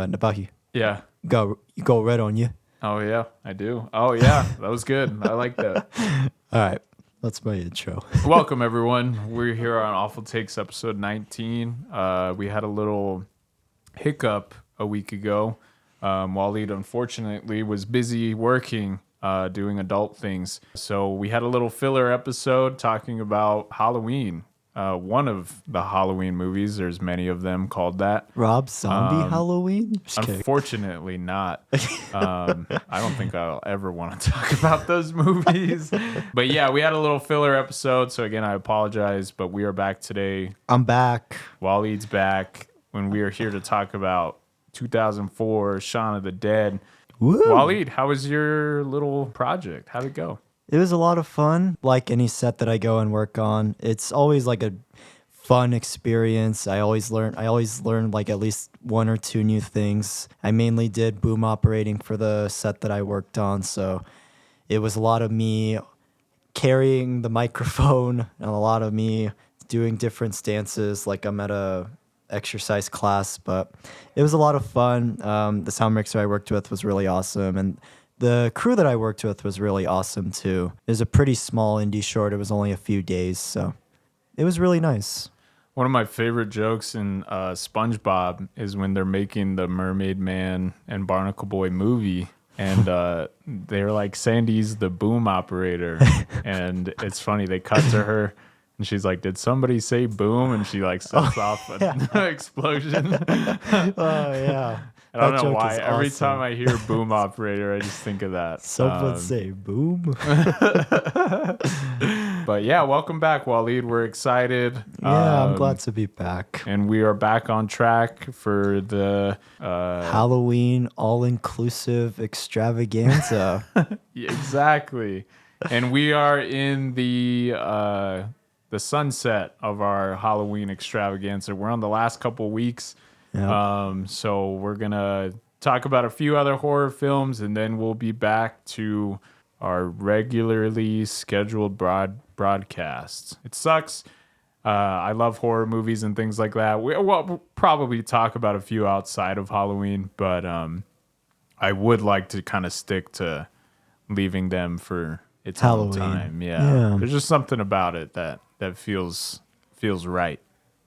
Nabahi, Yeah. you go red on you. Oh, yeah, I do. Oh, yeah, that was good. I like that. All right, that's my intro. Welcome, everyone. We're here on Awful Takes episode 19. We had a little hiccup a week ago. Wallied, unfortunately, was busy working, doing adult things. So we had a little filler episode talking about Halloween. One of the Halloween movies, there's many of them called that. Rob Zombie Halloween? Just kidding. Unfortunately not. I don't think I'll ever want to talk about those movies. But yeah, we had a little filler episode. So again, I apologize, but we are back today. I'm back. Wallied's back when we are here to talk about 2004 Shaun of the Dead. Woo! Wallied, how was your little project? How'd it go? It was a lot of fun. Like any set that I go and work on, it's always like a fun experience. I always learn like at least one or two new things. I mainly did boom operating for the set that I worked on, so it was a lot of me carrying the microphone and a lot of me doing different stances like I'm at a exercise class, but it was a lot of fun. The sound mixer I worked with was really awesome, and the crew that I worked with was really awesome too. It was a pretty small indie short. It was only a few days, so it was really nice. One of my favorite jokes in SpongeBob is when they're making the Mermaid Man and Barnacle Boy movie, and they're like, Sandy's the boom operator, and it's funny, they cut to her and she's like, did somebody say boom? And she like sets off an explosion. Oh yeah. I don't know why. Every time I hear boom operator, I just think of that. Someone say boom. But yeah, welcome back, Wallied. We're excited. Yeah, I'm glad to be back. And we are back on track for the Halloween all-inclusive extravaganza. Yeah, exactly. And we are in the sunset of our Halloween extravaganza. We're on the last couple weeks. Yep. So we're going to talk about a few other horror films, and then we'll be back to our regularly scheduled broadcasts. It sucks. I love horror movies and things like that. We'll probably talk about a few outside of Halloween, but I would like to kind of stick to leaving them for its own time. Yeah. There's just something about it that feels right.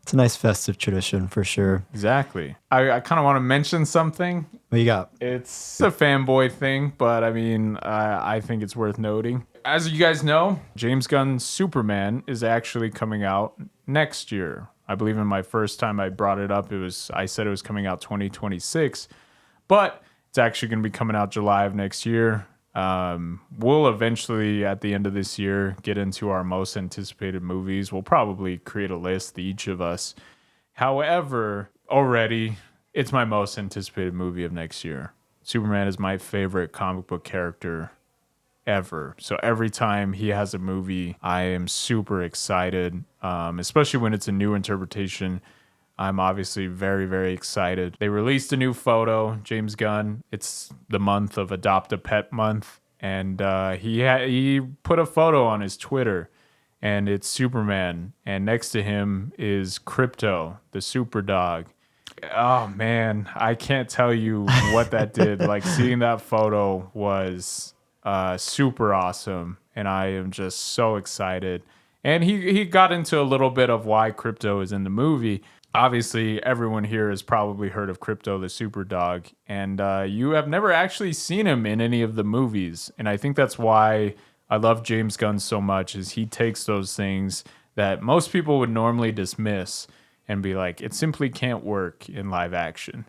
It's a nice festive tradition for sure. Exactly. I kind of want to mention something. What you got? It's a fanboy thing, but I mean, I think it's worth noting. As you guys know, James Gunn's Superman is actually coming out next year. I believe in my first time I brought it up, I said it was coming out 2026, but it's actually going to be coming out July of next year. We'll eventually, at the end of this year, get into our most anticipated movies. We'll probably create a list, each of us. However, already, it's my most anticipated movie of next year. Superman is my favorite comic book character ever. So every time he has a movie, I am super excited, especially when it's a new interpretation. I'm obviously very, very excited. They released a new photo, James Gunn. It's the month of Adopt a Pet Month. And he put a photo on his Twitter, and it's Superman. And next to him is Krypto, the super dog. Oh, man, I can't tell you what that did. Like, seeing that photo was super awesome, and I am just so excited. And he got into a little bit of why Krypto is in the movie. Obviously, everyone here has probably heard of Krypto the super dog, and you have never actually seen him in any of the movies. And I think that's why I love James Gunn so much, is he takes those things that most people would normally dismiss and be like, it simply can't work in live action.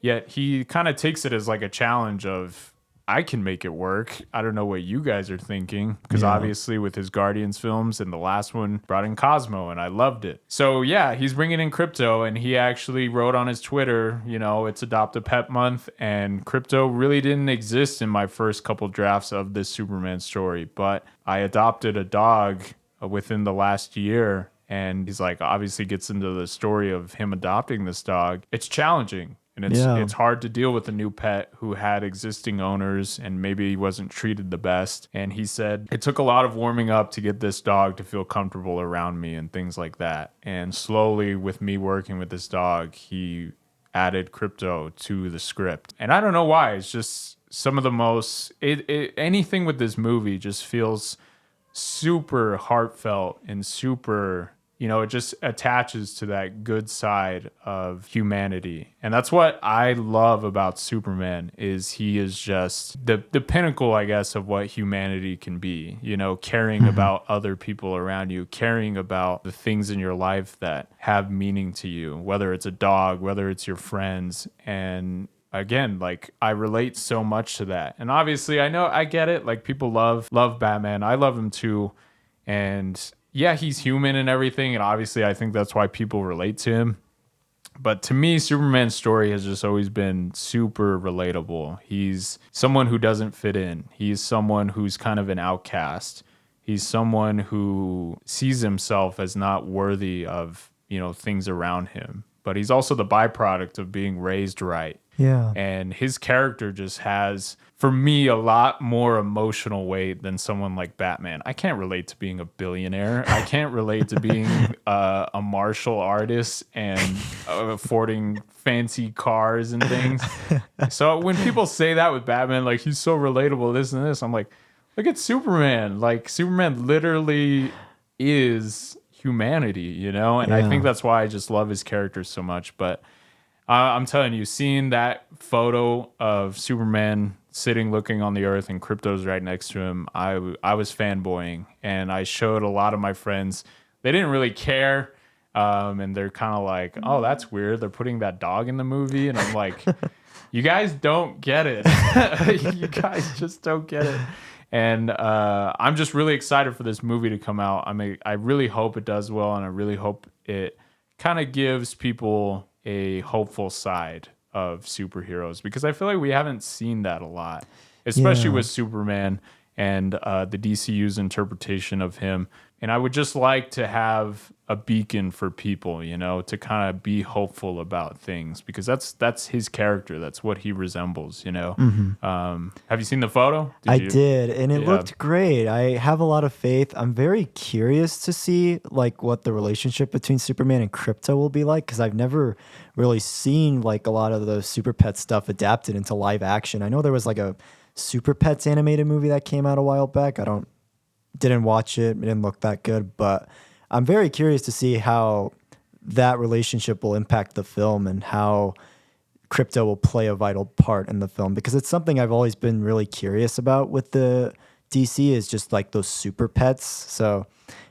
Yet he kind of takes it as like a challenge of, I can make it work. I don't know what you guys are thinking, because obviously with his Guardians films and the last one brought in Cosmo, and I loved it. So yeah, he's bringing in Krypto, and he actually wrote on his Twitter, it's Adopt a Pet Month, and Krypto really didn't exist in my first couple drafts of this Superman story, but I adopted a dog within the last year, and he's like, obviously gets into the story of him adopting this dog. It's challenging. And it's hard to deal with a new pet who had existing owners and maybe wasn't treated the best. And he said, it took a lot of warming up to get this dog to feel comfortable around me and things like that. And slowly, with me working with this dog, he added Krypto to the script. And I don't know why. It's just some of the most anything with this movie just feels super heartfelt and super, it just attaches to that good side of humanity. And that's what I love about Superman is he is just the pinnacle, I guess, of what humanity can be, caring about other people around you, caring about the things in your life that have meaning to you, whether it's a dog, whether it's your friends. And again, like I relate so much to that. And obviously I get it. Like people love Batman. I love him too. And yeah, he's human and everything. And obviously I think that's why people relate to him. But to me, Superman's story has just always been super relatable. He's someone who doesn't fit in. He's someone who's kind of an outcast. He's someone who sees himself as not worthy of, things around him. But he's also the byproduct of being raised right. Yeah. And his character just has, for me, a lot more emotional weight than someone like Batman. I can't relate to being a billionaire. I can't relate to being a martial artist and affording fancy cars and things. So when people say that with Batman, like he's so relatable, this and this, I'm like, look at Superman. Like Superman literally is humanity, And I think that's why I just love his character so much. But I'm telling you, seeing that photo of Superman sitting looking on the earth and Krypto's right next to him, I was fanboying. And I showed a lot of my friends. They didn't really care. And they're kind of like, oh, that's weird. They're putting that dog in the movie. And I'm like, you guys don't get it. You guys just don't get it. And I'm just really excited for this movie to come out. I really hope it does well. And I really hope it kind of gives people a hopeful side of superheroes, because I feel like we haven't seen that a lot, especially with Superman and the DCU's interpretation of him. And I would just like to have a beacon for people, to kind of be hopeful about things, because that's his character. That's what he resembles, Have you seen the photo? I did, and it looked great. I have a lot of faith. I'm very curious to see like what the relationship between Superman and Krypto will be like, because I've never really seen like a lot of the Super Pet stuff adapted into live action. I know there was like a Super Pets animated movie that came out a while back. Didn't watch it. It didn't look that good, but I'm very curious to see how that relationship will impact the film and how Krypto will play a vital part in the film, because it's something I've always been really curious about with the DC is just like those super pets. So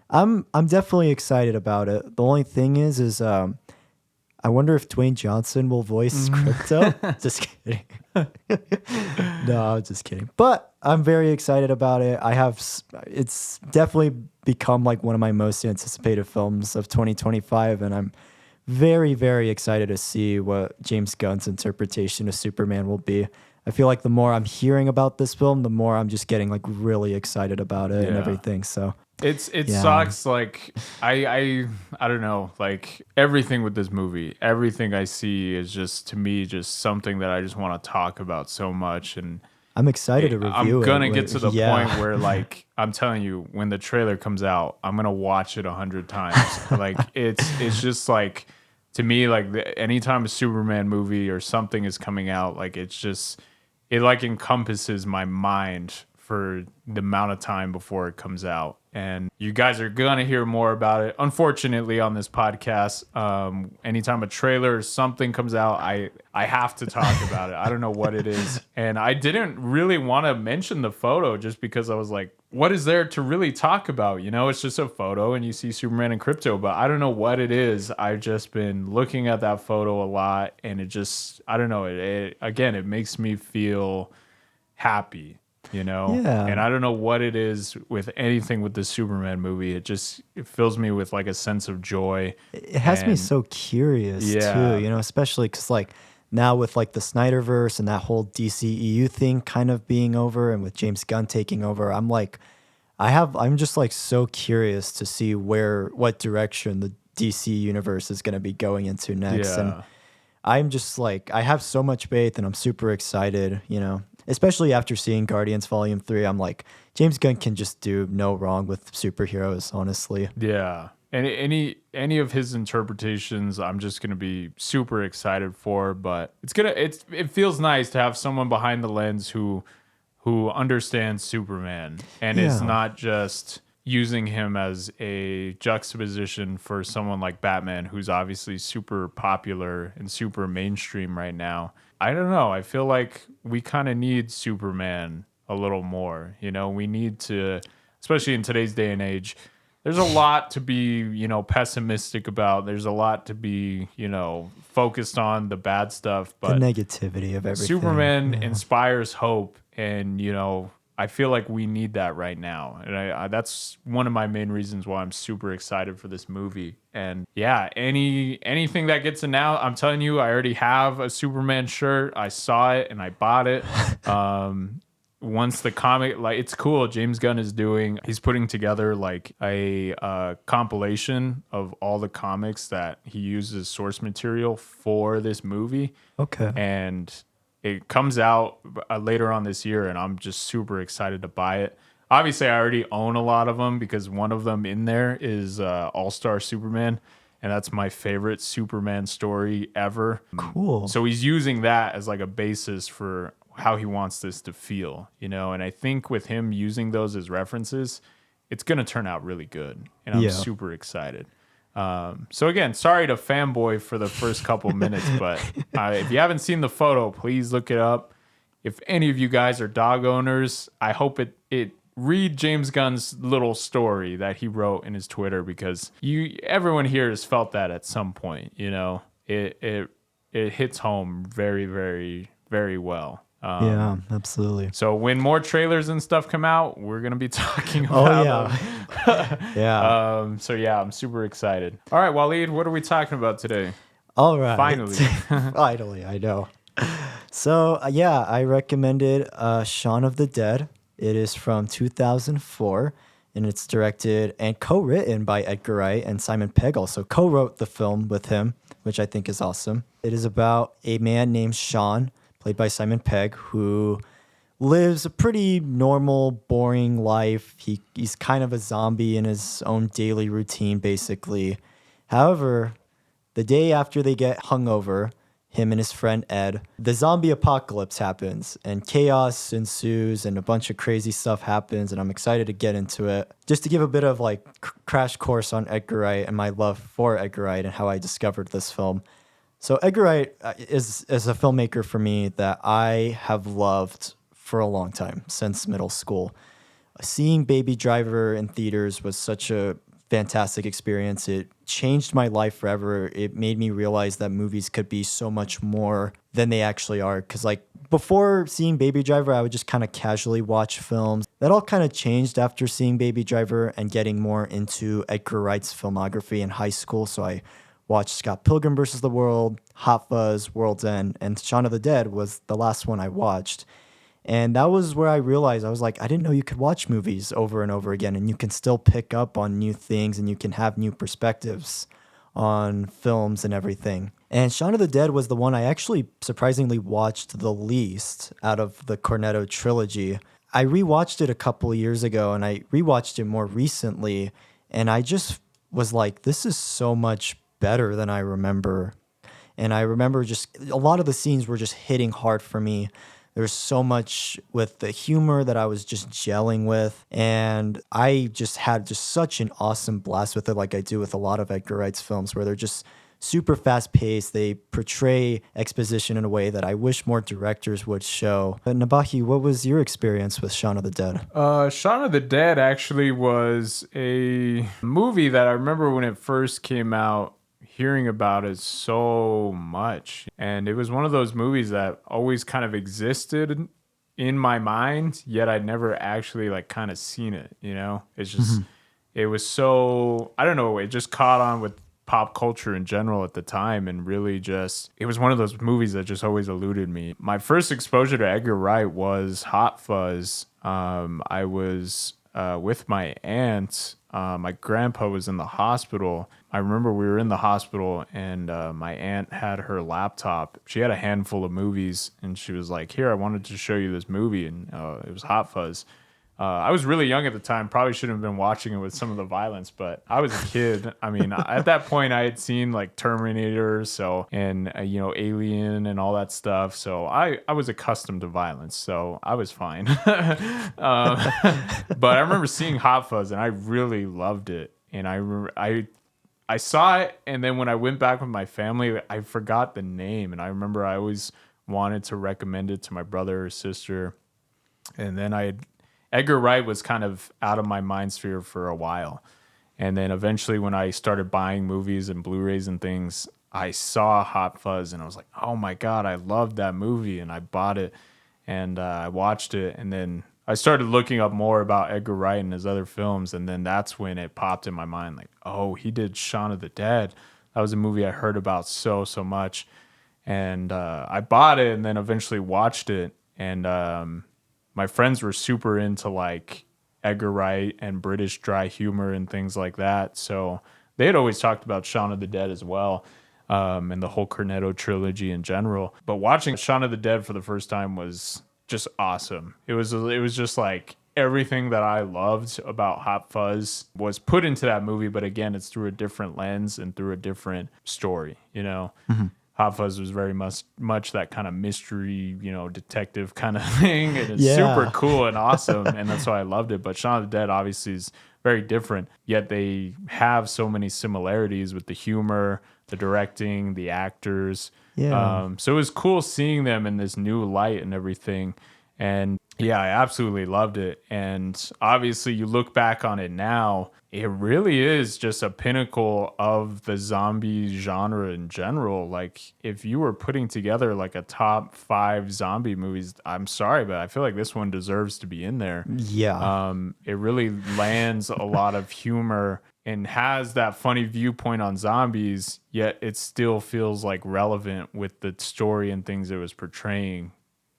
I'm definitely excited about it. The only thing is I wonder if Dwayne Johnson will voice Krypto. Just kidding. No, I'm just kidding. But I'm very excited about it. It's definitely become like one of my most anticipated films of 2025, and I'm very, very excited to see what James Gunn's interpretation of Superman will be. I feel like the more I'm hearing about this film, the more I'm just getting like really excited about it and everything. So it sucks. Like I don't know, like everything with this movie, everything I see is just, to me, just something that I just want to talk about so much. And I'm excited to review it. I'm gonna get to the point where, like, I'm telling you, when the trailer comes out, I'm gonna watch it 100 times. Like it's just like, to me, like anytime a Superman movie or something is coming out, like it like encompasses my mind for the amount of time before it comes out. And you guys are gonna hear more about it, unfortunately, on this podcast. Anytime a trailer or something comes out, I have to talk about it. I don't know what it is. And I didn't really want to mention the photo just because I was like, what is there to really talk about? It's just a photo and you see Superman and Krypto, but I don't know what it is. I've just been looking at that photo a lot, and it just, I don't know, it makes me feel happy. And I don't know what it is with anything with the Superman movie. It fills me with like a sense of joy. It has me so curious too, especially because like now with like the Snyderverse and that whole DCEU thing kind of being over, and with James Gunn taking over, I'm just like so curious to see what direction the DC universe is going to be going into next. And I'm just like, I have so much faith, and I'm super excited, especially after seeing Guardians Volume 3. I'm like, James Gunn can just do no wrong with superheroes, honestly. Yeah. any of his interpretations, I'm just gonna be super excited for. But it feels nice to have someone behind the lens who understands Superman and is Yeah. not just using him as a juxtaposition for someone like Batman, who's obviously super popular and super mainstream right now. I don't know. I feel like we kind of need Superman a little more. You know, we need to, especially in today's day and age. There's a lot to be, pessimistic about. There's a lot to be, focused on the bad stuff. The But negativity of everything. Superman Yeah. inspires hope, and I feel like we need that right now, and that's one of my main reasons why I'm super excited for this movie. And yeah, anything that gets announced, I'm telling you, I already have a Superman shirt. I saw it and I bought it. Once the comic, like, it's cool. James Gunn he's putting together like a compilation of all the comics that he uses source material for this movie. Okay. And it comes out later on this year, and I'm just super excited to buy it. Obviously, I already own a lot of them because one of them in there is All-Star Superman, and that's my favorite Superman story ever. Cool. So he's using that as like a basis for how he wants this to feel, and I think with him using those as references, it's going to turn out really good, and I'm super excited. So again, sorry to fanboy for the first couple minutes, but if you haven't seen the photo, please look it up. If any of you guys are dog owners, I hope it read James Gunn's little story that he wrote in his Twitter, because everyone here has felt that at some point. It hits home very, very, very well. Yeah, absolutely. So when more trailers and stuff come out, we're gonna be talking about them. Yeah. So yeah, I'm super excited. All right, Wallied, what are we talking about today? All right. Finally. Finally, I know. So, yeah, I recommended Shaun of the Dead. It is from 2004, and it's directed and co-written by Edgar Wright, and Simon Pegg also co-wrote the film with him, which I think is awesome. It is about a man named Shaun, played by Simon Pegg, who lives a pretty normal, boring life. He's kind of a zombie in his own daily routine, basically. However, the day after they get hungover, him and his friend Ed, the zombie apocalypse happens and chaos ensues and a bunch of crazy stuff happens, and I'm excited to get into it. Just to give a bit of like crash course on Edgar Wright and my love for Edgar Wright and how I discovered this film. So Edgar Wright is a filmmaker for me that I have loved for a long time, since middle school. Seeing Baby Driver in theaters was such a fantastic experience. It changed my life forever. It made me realize that movies could be so much more than they actually are. Because like before seeing Baby Driver, I would just kind of casually watch films. That all kind of changed after seeing Baby Driver and getting more into Edgar Wright's filmography in high school. So I watched Scott Pilgrim vs. the World, Hot Fuzz, World's End, and Shaun of the Dead was the last one I watched. And that was where I realized, I was like, I didn't know you could watch movies over and over again, and you can still pick up on new things, and you can have new perspectives on films and everything. And Shaun of the Dead was the one I actually surprisingly watched the least out of the Cornetto trilogy. I rewatched it a couple of years ago, and I rewatched it more recently, and I just was like, this is so much better than I remember. And I remember just a lot of the scenes were just hitting hard for me. There's so much with the humor that I was just gelling with, and I just had just such an awesome blast with it, like I do with a lot of Edgar Wright's films, where they're just super fast paced. They portray exposition in a way that I wish more directors would show. But Nabahi, what was your experience with Shaun of the Dead? Shaun of the Dead actually was a movie that I remember when it first came out, hearing about it so much. And it was one of those movies that always kind of existed in my mind, yet I'd never actually like kind of seen it, It's just, it was so, I don't know, it just caught on with pop culture in general at the time, and really just, it was one of those movies that just always eluded me. My first exposure to Edgar Wright was Hot Fuzz. I was with my aunt. My grandpa was in the hospital. I remember we were in the hospital, and my aunt had her laptop. She had a handful of movies, and she was like, here, I wanted to show you this movie. And it was Hot Fuzz. I was really young at the time. Probably shouldn't have been watching it with some of the violence, but I was a kid. I mean, at that point, I had seen like Terminator, and Alien and all that stuff. So I was accustomed to violence, so I was fine. But I remember seeing Hot Fuzz, and I really loved it. And I saw it, and then when I went back with my family, I forgot the name, and I remember I always wanted to recommend it to my brother or sister, and then Edgar Wright was kind of out of my mind sphere for a while. And then eventually when I started buying movies and Blu-rays and things, I saw Hot Fuzz and I was like, oh my God, I love that movie. And I bought it and I watched it. And then I started looking up more about Edgar Wright and his other films. And then that's when it popped in my mind, like, oh, he did Shaun of the Dead. That was a movie I heard about so much. And I bought it and then eventually watched it. And my friends were super into like Edgar Wright and British dry humor and things like that. So they had always talked about Shaun of the Dead as well, and the whole Cornetto trilogy in general. But watching Shaun of the Dead for the first time was just awesome. It was just like everything that I loved about Hot Fuzz was put into that movie. But again, it's through a different lens and through a different story, Mm-hmm. Hot Fuzz was very much that kind of mystery, detective kind of thing. And it's super cool and awesome. And that's why I loved it. But Shaun of the Dead obviously is very different. Yet they have so many similarities with the humor, the directing, the actors. Yeah. So it was cool seeing them in this new light and everything. And yeah, I absolutely loved it. And obviously you look back on it now, it really is just a pinnacle of the zombie genre in general. Like if you were putting together like a top 5 zombie movies, I'm sorry, but I feel like this one deserves to be in there. Yeah. It really lands a lot of humor and has that funny viewpoint on zombies, yet it still feels like relevant with the story and things it was portraying.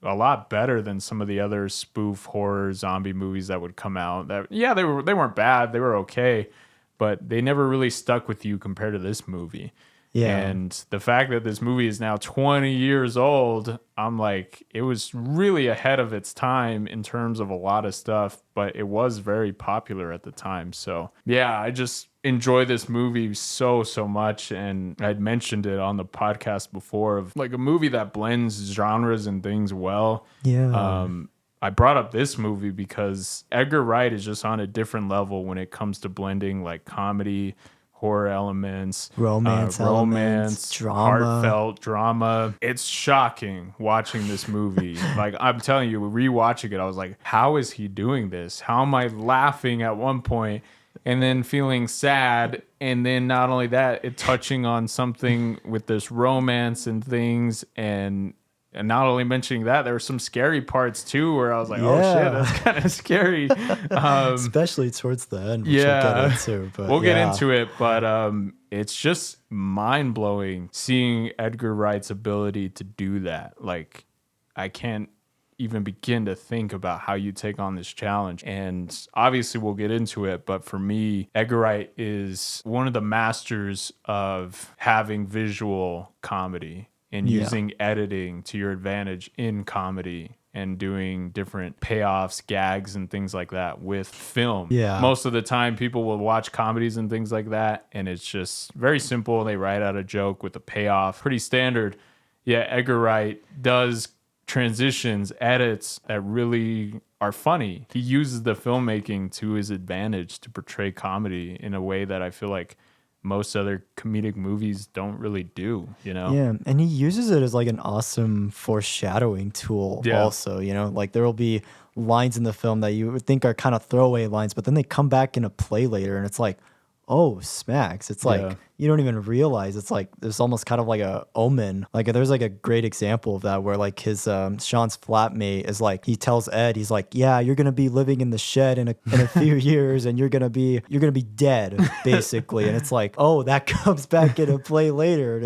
A lot better than some of the other spoof horror zombie movies that would come out. They weren't bad, they were okay, but they never really stuck with you compared to this movie. Yeah. And the fact that this movie is now 20 years old, I'm like, it was really ahead of its time in terms of a lot of stuff, but it was very popular at the time. So yeah, I just enjoy this movie so much. And I'd mentioned it on the podcast before of like a movie that blends genres and things well. Yeah. I brought up this movie because Edgar Wright is just on a different level when it comes to blending like comedy, horror elements, romance, drama, heartfelt drama. It's shocking watching this movie. Like I'm telling you, rewatching it, I was like, how is he doing this? How am I laughing at one point and then feeling sad? And then not only that, it touching on something with this romance and things. And not only mentioning that, there were some scary parts too where I was like, oh shit, that's kind of scary. Especially towards the end, which we'll get into. But we'll get into it, but it's just mind-blowing seeing Edgar Wright's ability to do that. Like, I can't even begin to think about how you take on this challenge. And obviously we'll get into it, but for me, Edgar Wright is one of the masters of having visual comedy and using editing to your advantage in comedy and doing different payoffs, gags, and things like that with film. Yeah. Most of the time, people will watch comedies and things like that, and it's just very simple. They write out a joke with a payoff, pretty standard. Yeah, Edgar Wright does transitions, edits that really are funny. He uses the filmmaking to his advantage to portray comedy in a way that I feel like most other comedic movies don't really do, Yeah, and he uses it as like an awesome foreshadowing tool also, like there will be lines in the film that you would think are kind of throwaway lines, but then they come back in a play later and it's like, oh, smacks. It's like, you don't even realize. It's like, there's almost kind of like a omen. Like there's like a great example of that where like his, Sean's flatmate is like, he tells Ed, he's like, yeah, you're going to be living in the shed in a few years and you're going to be dead basically. And it's like, oh, that comes back into play later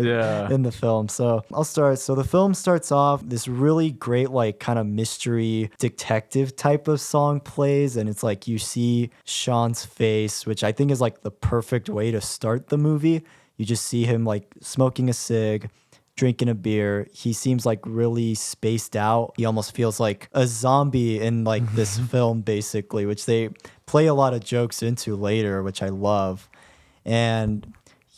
in the film. So I'll start. So the film starts off, this really great, like kind of mystery detective type of song plays. And it's like, you see Sean's face, which I think is like the perfect way to start the movie. You just see him like smoking a cig, drinking a beer. He seems like really spaced out. He almost feels like a zombie in like this film, basically, which they play a lot of jokes into later, which I love. And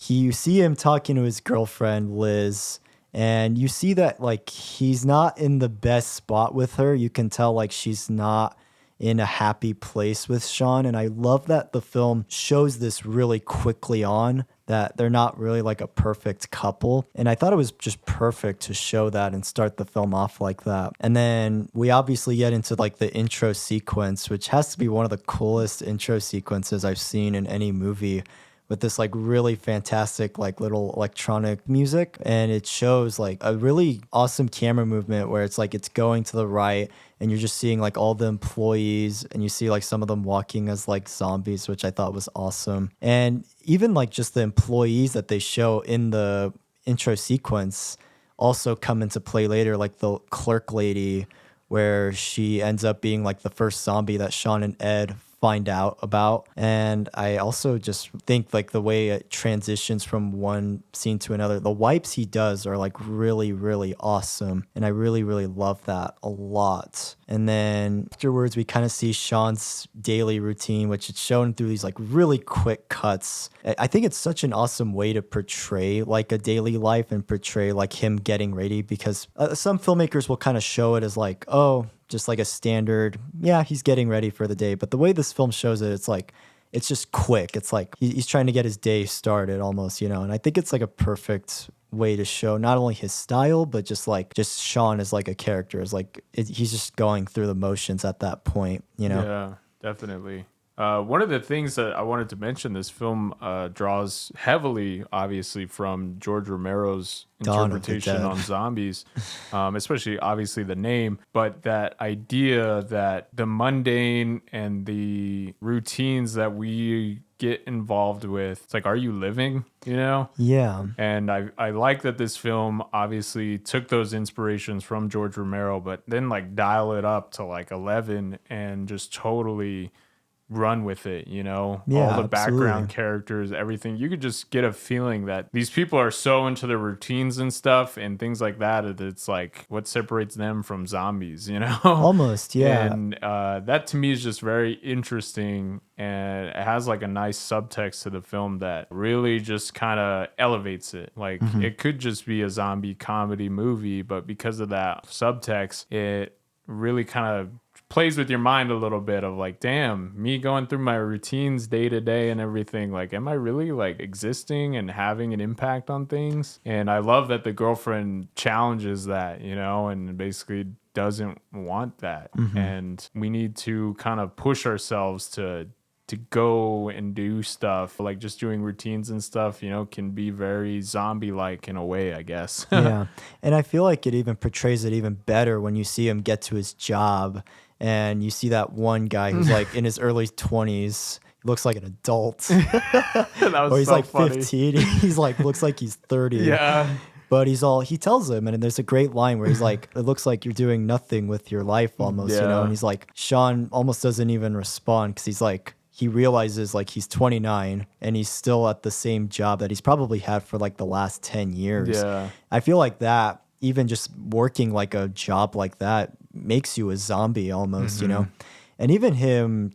you see him talking to his girlfriend, Liz, and you see that like he's not in the best spot with her. You can tell like she's not in a happy place with Shaun. And I love that the film shows this really quickly on, that they're not really like a perfect couple. And I thought it was just perfect to show that and start the film off like that. And then we obviously get into like the intro sequence, which has to be one of the coolest intro sequences I've seen in any movie, with this like really fantastic like little electronic music. And it shows like a really awesome camera movement where it's like it's going to the right and you're just seeing like all the employees, and you see like some of them walking as like zombies, which I thought was awesome. And even like just the employees that they show in the intro sequence also come into play later, like the clerk lady, where she ends up being like the first zombie that Shaun and Ed find out about. And I also just think like the way it transitions from one scene to another, the wipes he does are like really, really awesome. And I really, really love that a lot. And then afterwards, we kind of see Shaun's daily routine, which is shown through these like really quick cuts. I think it's such an awesome way to portray like a daily life and portray like him getting ready, because some filmmakers will kind of show it as like, oh, just like a standard, yeah, he's getting ready for the day. But the way this film shows it, it's like, it's just quick. It's like he's trying to get his day started almost, you know? And I think it's like a perfect way to show not only his style, but just Shaun as like a character. Is like, he's just going through the motions at that point, you know? Yeah, definitely. One of the things that I wanted to mention, this film draws heavily, obviously, from George Romero's interpretation on zombies, especially, obviously, the name, but that idea that the mundane and the routines that we get involved with, it's like, are you living, you know? Yeah. And I like that this film obviously took those inspirations from George Romero, but then like dial it up to like 11 and just totally run with it, you know? Yeah, all the background absolutely. characters, everything. You could just get a feeling that these people are so into their routines and stuff and things like that. It's like, what separates them from zombies, you know? Almost, yeah. And that to me is just very interesting, and it has like a nice subtext to the film that really just kind of elevates it. Like it could just be a zombie comedy movie, but because of that subtext, it really kind of plays with your mind a little bit of like, damn, me going through my routines day to day and everything, like, am I really like existing and having an impact on things? And I love that the girlfriend challenges that, you know, and basically doesn't want that. And we need to kind of push ourselves to go and do stuff. Like just doing routines and stuff, you know, can be very zombie like in a way, I guess. Yeah. And I feel like it even portrays it even better when you see him get to his job and you see that one guy who's like in his early 20s. He looks like an adult. That was or he's so like funny. 15. He's like, looks like he's 30. Yeah. But he tells him, and there's a great line where he's like, it looks like you're doing nothing with your life almost, you know? Yeah. And he's like, Shaun almost doesn't even respond because he's like, he realizes like he's 29 and he's still at the same job that he's probably had for like the last 10 years. Yeah. I feel like that, even just working like a job like that, makes you a zombie almost, you know? And even him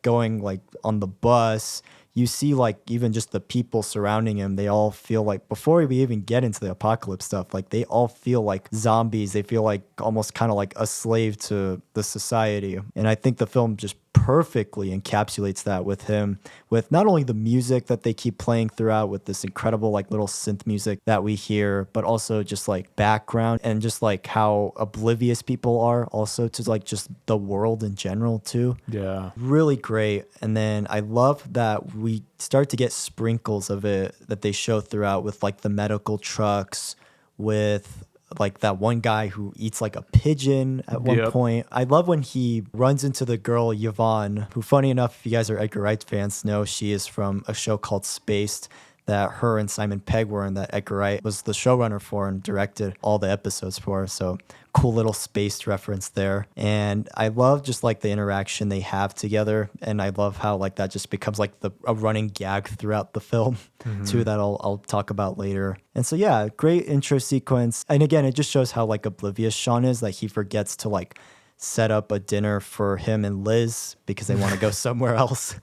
going like on the bus, you see like even just the people surrounding him, they all feel like, before we even get into the apocalypse stuff, like they all feel like zombies. They feel like almost kind of like a slave to the society. And I think the film just perfectly encapsulates that with him, with not only the music that they keep playing throughout with this incredible like little synth music that we hear, but also just like background and just like how oblivious people are also to like just the world in general too. Yeah. Really great. And then I love that we start to get sprinkles of it that they show throughout with like the medical trucks, with like that one guy who eats like a pigeon at one point. I love when he runs into the girl Yvonne, who, funny enough, if you guys are Edgar Wright fans, know she is from a show called Spaced that her and Simon Pegg were in, that Edgar Wright was the showrunner for and directed all the episodes for. So cool little spaced reference there. And I love just like the interaction they have together. And I love how like that just becomes like a running gag throughout the film too, that I'll talk about later. And so, yeah, great intro sequence. And again, it just shows how like oblivious Shaun is, that he forgets to like set up a dinner for him and Liz because they want to go somewhere else.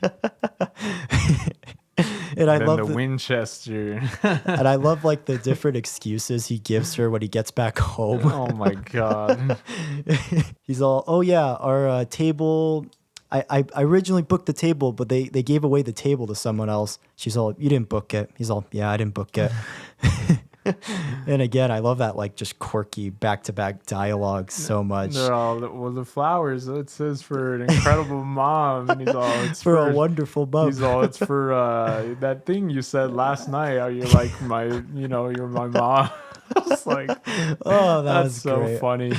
And I love the Winchester. and I love like the different excuses he gives her when he gets back home. Oh my God. He's all, oh yeah, our table. I originally booked the table, but they gave away the table to someone else. She's all, you didn't book it. He's all, yeah, I didn't book it. And again, I love that like just quirky back-to-back dialogue so much. They're all, well, the flowers, it says for an incredible mom. And he's all, it's for a wonderful mom. He's all, it's for that thing you said last night. How you're like you're my mom. I was like, oh, that's was so great. funny.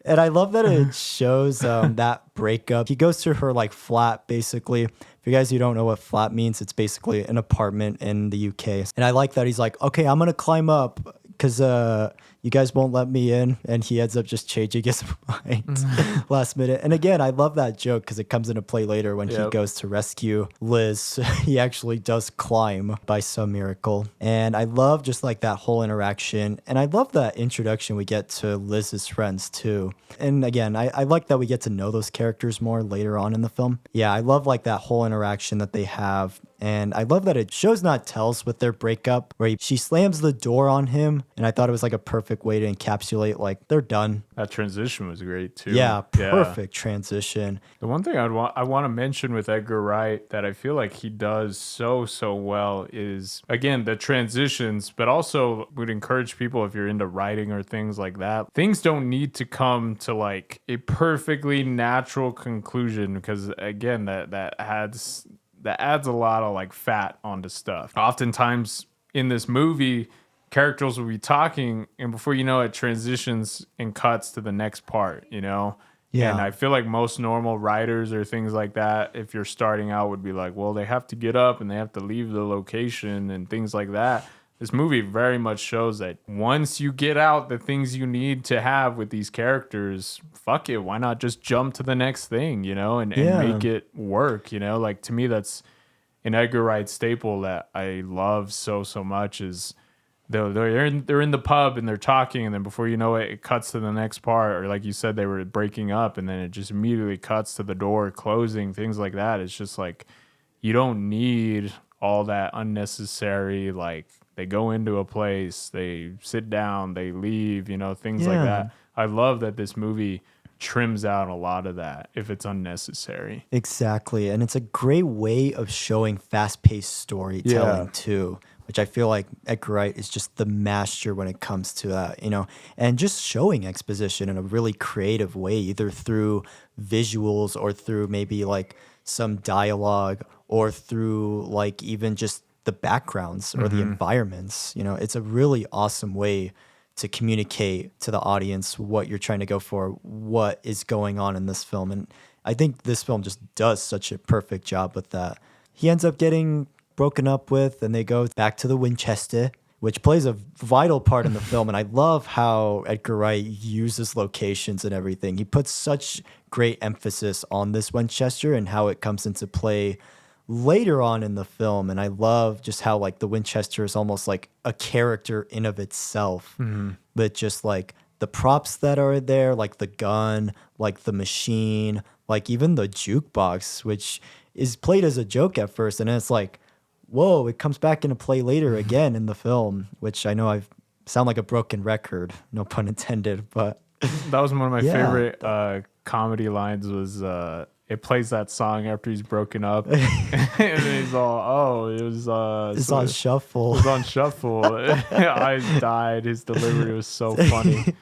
And I love that it shows that breakup. He goes to her like flat, basically. For you guys who don't know what flat means, it's basically an apartment in the UK. And I like that he's like, okay, I'm going to climb up because you guys won't let me in. And he ends up just changing his mind last minute. And again, I love that joke because it comes into play later when he goes to rescue Liz. He actually does climb by some miracle. And I love just like that whole interaction. And I love that introduction we get to Liz's friends too. And again, I like that we get to know those characters more later on in the film. Yeah, I love like that whole interaction that they have. And I love that it shows not tells with their breakup, where she slams the door on him. And I thought it was like a perfect way to encapsulate like they're done. That transition was great too. Yeah, perfect transition. The one thing I want to mention with Edgar Wright that I feel like he does so well is, again, the transitions, but also would encourage people, if you're into writing or things like that, things don't need to come to like a perfectly natural conclusion, because again, that adds a lot of like fat onto stuff. Oftentimes in this movie, characters will be talking, and before you know it, transitions and cuts to the next part, you know? Yeah. And I feel like most normal writers or things like that, if you're starting out, would be like, well, they have to get up and they have to leave the location and things like that. This movie very much shows that once you get out the things you need to have with these characters, fuck it, why not just jump to the next thing, you know, and make it work, you know? Like, to me, that's an Edgar Wright staple that I love so much, is they're in the pub and they're talking, and then before you know it, it cuts to the next part, or like you said, they were breaking up, and then it just immediately cuts to the door closing, things like that. It's just like, you don't need all that unnecessary, like, they go into a place, they sit down, they leave, you know, things like that. I love that this movie trims out a lot of that if it's unnecessary. Exactly. And it's a great way of showing fast-paced storytelling too, which I feel like Edgar Wright is just the master when it comes to that, you know, and just showing exposition in a really creative way, either through visuals or through maybe like some dialogue, or through like even just the backgrounds or the environments. You know, it's a really awesome way to communicate to the audience what you're trying to go for, what is going on in this film. And I think this film just does such a perfect job with that. He ends up getting broken up with, and they go back to the Winchester, which plays a vital part in the film. And I love how Edgar Wright uses locations and everything. He puts such great emphasis on this Winchester and how it comes into play later on in the film. And I love just how like the Winchester is almost like a character in of itself, but just like the props that are there, like the gun, like the machine, like even the jukebox, which is played as a joke at first, and then it's like, whoa, it comes back into play later again in the film, which I know I sound like a broken record, no pun intended, but that was one of my favorite comedy lines, was it plays that song after he's broken up, and he's all, it was it's on shuffle. It was on shuffle. I died. His delivery was so funny.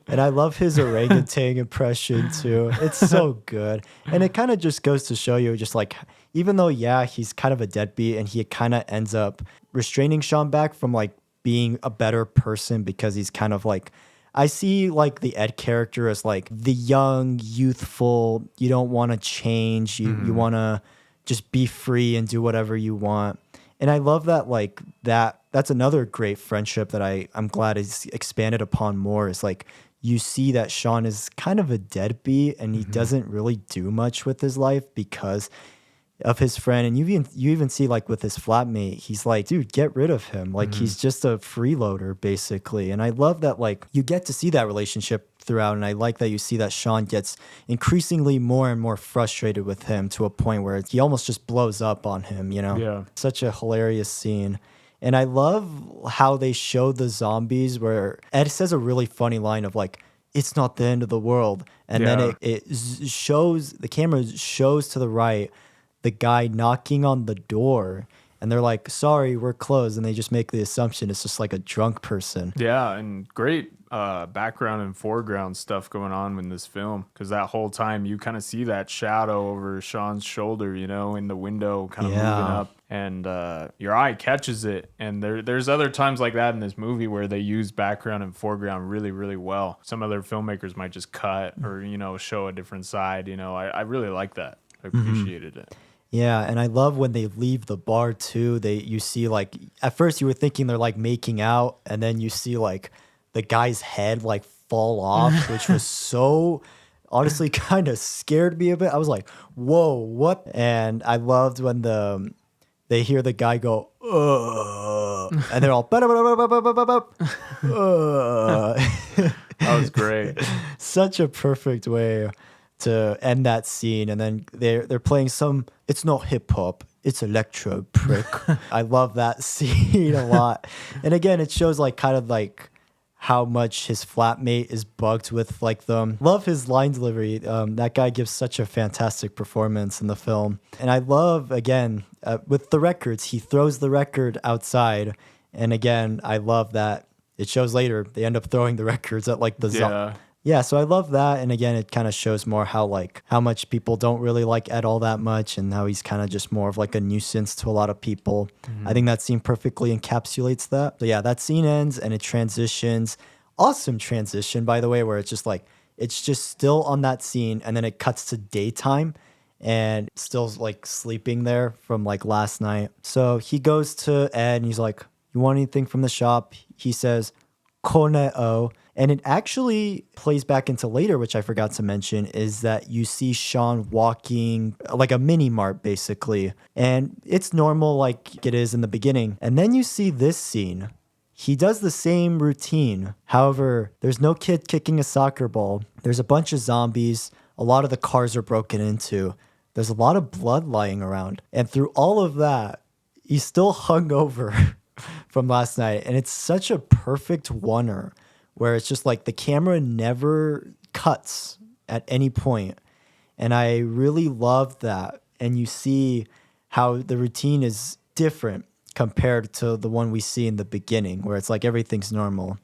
And I love his orangutan impression too. It's so good. And it kind of just goes to show you, just like, even though, he's kind of a deadbeat, and he kind of ends up restraining Shaun back from like being a better person, because he's kind of like, I see like the Ed character as like the young, youthful, you don't want to change. You want to just be free and do whatever you want. And I love that, like, that's another great friendship that I'm glad is expanded upon more, is like you see that Shaun is kind of a deadbeat and he doesn't really do much with his life because of his friend. And you even see, like, with his flatmate, he's like, dude, get rid of him. Like, he's just a freeloader basically. And I love that, like, you get to see that relationship throughout. And I like that you see that Shaun gets increasingly more and more frustrated with him to a point where he almost just blows up on him, you know? Yeah. Such a hilarious scene. And I love how they show the zombies, where Ed says a really funny line of like, it's not the end of the world. And then Yeah. shows, the camera shows to the right, the guy knocking on the door, and they're like, sorry, we're closed. And they just make the assumption it's just like a drunk person. Yeah, and great background and foreground stuff going on in this film, because that whole time you kind of see that shadow over Sean's shoulder, you know, in the window, kind of moving Yeah. up, and your eye catches it. And there's other times like that in this movie where they use background and foreground really, really well. Some other filmmakers might just cut or, you know, show a different side. You know, I really like that. I appreciated it. Yeah, and I love when they leave the bar too. You see, like, at first you were thinking they're like making out, and then you see like the guy's head like fall off, which was so honestly kind of scared me a bit. I was like, "Whoa, what?" And I loved when they hear the guy go, and they're all, That was great. such a perfect way to end that scene. And then they're playing some, it's not hip hop, it's electro, prick. I love that scene a lot. And again, it shows like kind of like how much his flatmate is bugged with like them. Love his line delivery. That guy gives such a fantastic performance in the film. And I love, again, with the records, he throws the record outside. And again, I love that it shows later they end up throwing the records at like the Yeah. yeah, so I love that. And again, it kind of shows more how much people don't really like Ed all that much, and how he's kind of just more of like a nuisance to a lot of people. I think that scene perfectly encapsulates that. So yeah, that scene ends and it transitions. Awesome transition, by the way, where it's just like, it's just still on that scene and then it cuts to daytime and still like sleeping there from like last night. So he goes to Ed and he's like, you want anything from the shop? He says, Koneo. And it actually plays back into later, which I forgot to mention, is that you see Shaun walking like a mini mart basically. And it's normal like it is in the beginning. And then you see this scene. He does the same routine. However, there's no kid kicking a soccer ball. There's a bunch of zombies. A lot of the cars are broken into. There's a lot of blood lying around. And through all of that, he's still hungover from last night. And it's such a perfect oneer where it's just like the camera never cuts at any point. And I really love that. And you see how the routine is different compared to the one we see in the beginning, where it's like everything's normal.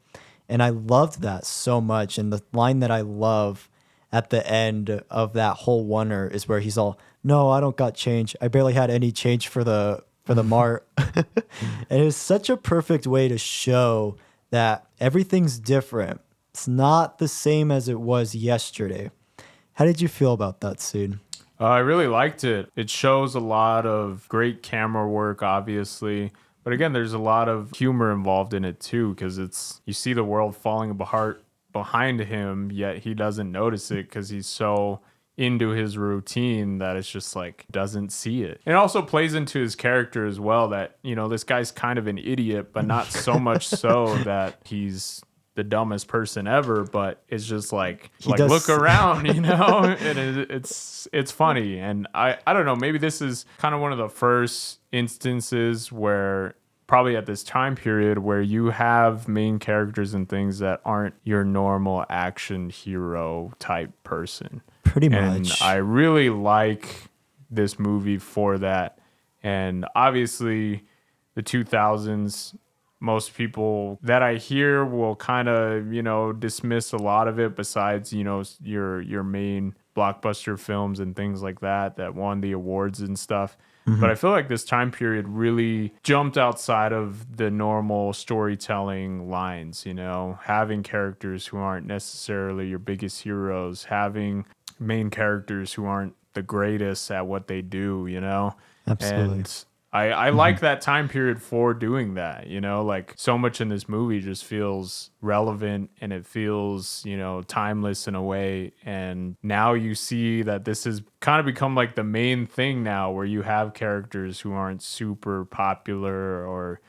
And I loved that so much. And the line that I love at the end of that whole oneer is where he's all, no, I don't got change. I barely had any change for the mart. And it's such a perfect way to show that everything's different. It's not the same as it was yesterday. How did you feel about that scene? I really liked it. It shows a lot of great camera work, obviously. But again, there's a lot of humor involved in it too, because you see the world falling apart behind him, yet he doesn't notice it because he's so into his routine that it's just like doesn't see it. It also plays into his character as well, that, you know, this guy's kind of an idiot, but not so much so that he's the dumbest person ever, but it's just like look around, you know. And it's funny. And I don't know, maybe this is kind of one of the first instances where, probably at this time period, where you have main characters and things that aren't your normal action hero type person. Pretty And much. I really like this movie for that. And obviously, the 2000s, most people that I hear will kind of, you know, dismiss a lot of it, besides, you know, your main blockbuster films and things like that won the awards and stuff. But I feel like this time period really jumped outside of the normal storytelling lines, you know, having characters who aren't necessarily your biggest heroes, having main characters who aren't the greatest at what they do, you know. Absolutely. And I like that time period for doing that, you know, like so much in this movie just feels relevant and it feels, you know, timeless in a way. And now you see that this has kind of become like the main thing now where you have characters who aren't super popular or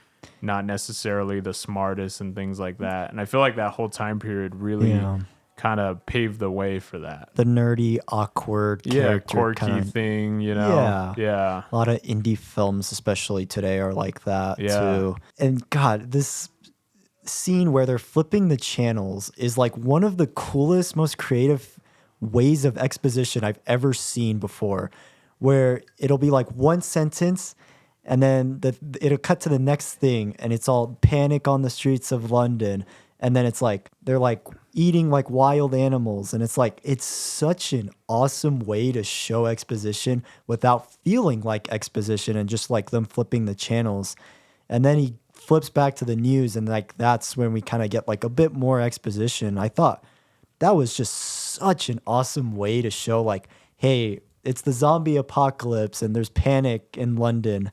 not necessarily the smartest and things like that. And I feel like that whole time period really Yeah. kind of paved the way for that. The nerdy, awkward Yeah, character quirky kind of. thing, you know? Yeah. Yeah. A lot of indie films, especially today, are like that Yeah. too. And God, this scene where they're flipping the channels is like one of the coolest, most creative ways of exposition I've ever seen before, where it'll be like one sentence and then it'll cut to the next thing and it's all panic on the streets of London. And then it's like they're like eating like wild animals. And it's like it's such an awesome way to show exposition without feeling like exposition and just like them flipping the channels. And then he flips back to the news and like that's when we kind of get like a bit more exposition. I thought that was just such an awesome way to show like, hey, it's the zombie apocalypse and there's panic in London.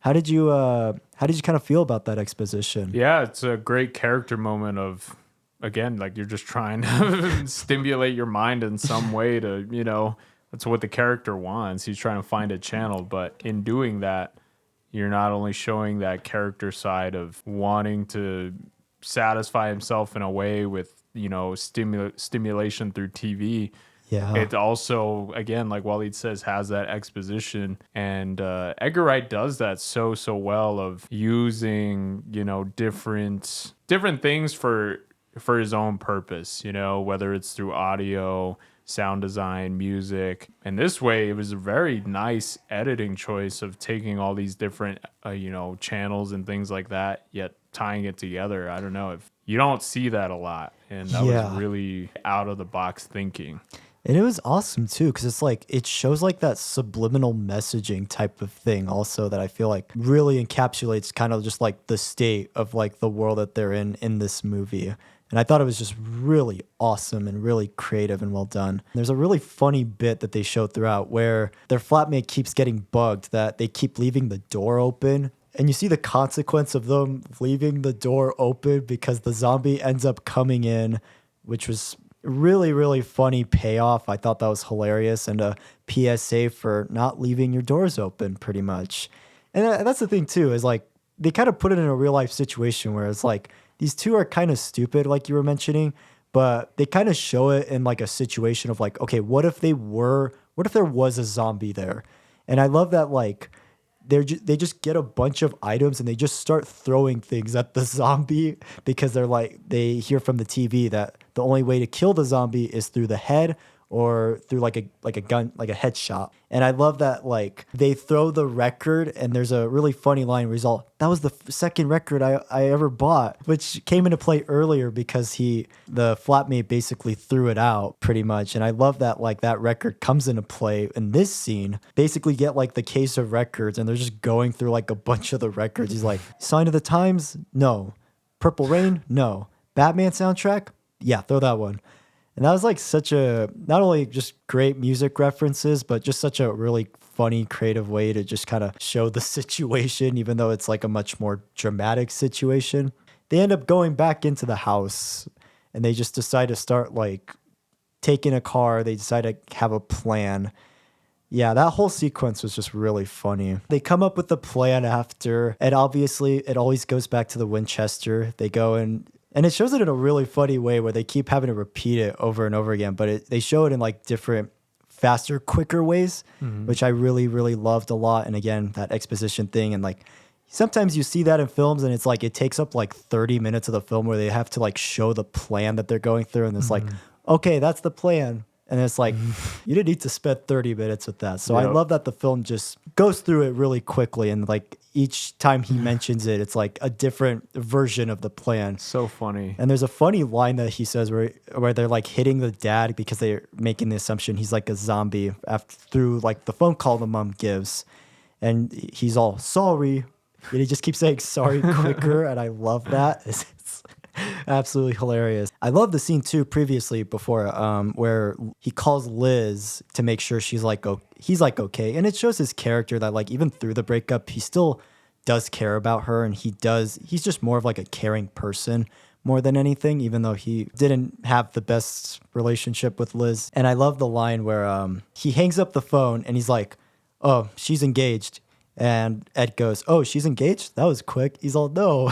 How did you kind of feel about that exposition? Yeah, it's a great character moment of, again, like you're just trying to stimulate your mind in some way to, you know, that's what the character wants. He's trying to find a channel, but in doing that, you're not only showing that character side of wanting to satisfy himself in a way with, you know, stimulation through TV. Yeah. It also, again, like Wallied says, has that exposition, and Edgar Wright does that so well of using, you know, different things for his own purpose. You know, whether it's through audio, sound design, music, and this way it was a very nice editing choice of taking all these different, you know, channels and things like that, yet tying it together. I don't know if you don't see that a lot, and that was really out of the box thinking. And it was awesome too, because it's like it shows like that subliminal messaging type of thing also that I feel like really encapsulates kind of just like the state of like the world that they're in this movie. And I thought it was just really awesome and really creative and well done. There's a really funny bit that they show throughout where their flatmate keeps getting bugged, that they keep leaving the door open. And you see the consequence of them leaving the door open because the zombie ends up coming in, which was really funny payoff. I thought that was hilarious, and a PSA for not leaving your doors open pretty much. And that's the thing too, is like they kind of put it in a real life situation where it's like these two are kind of stupid, like you were mentioning, but they kind of show it in like a situation of like, okay, what if there was a zombie there? And I love that like they just get a bunch of items and they just start throwing things at the zombie because they hear from the TV that the only way to kill the zombie is through the head or through like a gun, like a headshot. And I love that like they throw the record, and there's a really funny line result. That was the second record I ever bought, which came into play earlier because the flatmate basically threw it out pretty much. And I love that like that record comes into play in this scene. Basically get like the case of records and they're just going through like a bunch of the records. He's like, Sign of the Times? No. Purple Rain? No. Batman soundtrack? Yeah, throw that one. And that was like such a, not only just great music references, but just such a really funny, creative way to just kind of show the situation, even though it's like a much more dramatic situation. They end up going back into the house and they just decide to start like taking a car. They decide to have a plan. Yeah, that whole sequence was just really funny. They come up with a plan after, and obviously it always goes back to the Winchester. They go and it shows it in a really funny way where they keep having to repeat it over and over again, but they show it in like different, faster, quicker ways, which I really loved a lot. And again, that exposition thing, and like sometimes you see that in films and it's like it takes up like 30 minutes of the film where they have to like show the plan that they're going through, and it's like, okay, that's the plan. And it's like, you didn't need to spend 30 minutes with that. So I love that the film just goes through it really quickly. And like each time he mentions it, it's like a different version of the plan. So funny. And there's a funny line that he says where they're like hitting the dad because they're making the assumption he's like a zombie through like the phone call the mom gives. And he's all sorry. And he just keeps saying sorry quicker. And I love that. Absolutely hilarious. I love the scene too previously before where he calls Liz to make sure he's like okay. And it shows his character that like even through the breakup, he still does care about her and he's just more of like a caring person more than anything, even though he didn't have the best relationship with Liz. And I love the line where he hangs up the phone and he's like, "Oh, she's engaged." And Ed goes, "Oh, she's engaged? That was quick." He's all, "No,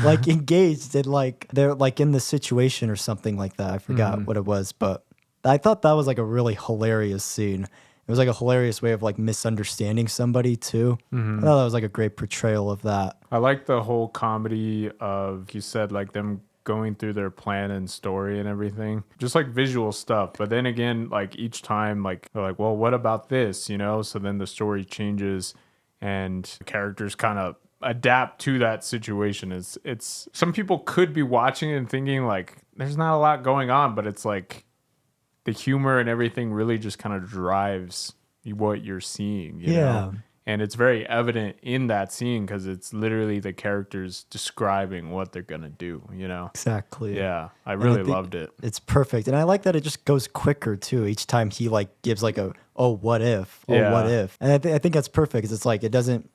like engaged and like they're like in this situation or something like that." I forgot what it was, but I thought that was like a really hilarious scene. It was like a hilarious way of like misunderstanding somebody too. I thought that was like a great portrayal of that. I like the whole comedy of, you said, like them going through their plan and story and everything, just like visual stuff. But then again, like each time, like they're like, well, what about this? You know, so then the story changes and the characters kind of adapt to that situation. It's some people could be watching it and thinking like there's not a lot going on, but it's like the humor and everything really just kind of drives what you're seeing, you know? And it's very evident in that scene because it's literally the characters describing what they're going to do, you know? Exactly. Yeah, I really loved it. It's perfect. And I like that it just goes quicker too. Each time he like gives like a, "Oh, what if? Oh, what if?" And I think that's perfect because it's like it doesn't,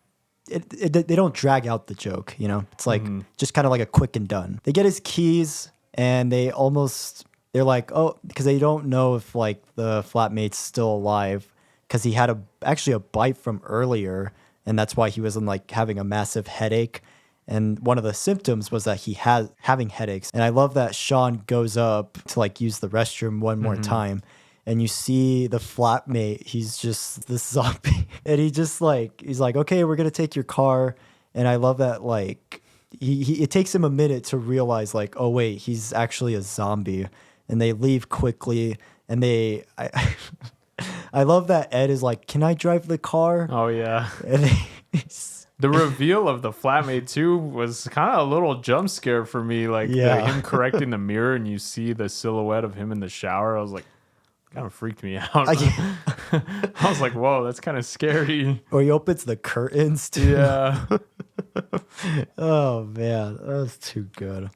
they don't drag out the joke, you know? It's like just kind of like a quick and done. They get his keys and they're like, oh, because they don't know if like the flatmate's still alive because he had actually a bite from earlier, and that's why he was like having a massive headache. And one of the symptoms was that he had having headaches. And I love that Shaun goes up to like use the restroom one more time, and you see the flatmate. He's just this zombie, and he's like, "Okay, we're gonna take your car." And I love that like it takes him a minute to realize like, oh wait, he's actually a zombie. And they leave quickly, and I love that Ed is like, "Can I drive the car?" Oh, yeah. And The reveal of the flatmate too was kind of a little jump scare for me. Like him correcting the mirror and you see the silhouette of him in the shower. I was like, kind of freaked me out. I was like, whoa, that's kind of scary. Or he opens the curtains too. Yeah. Oh man, that was too good.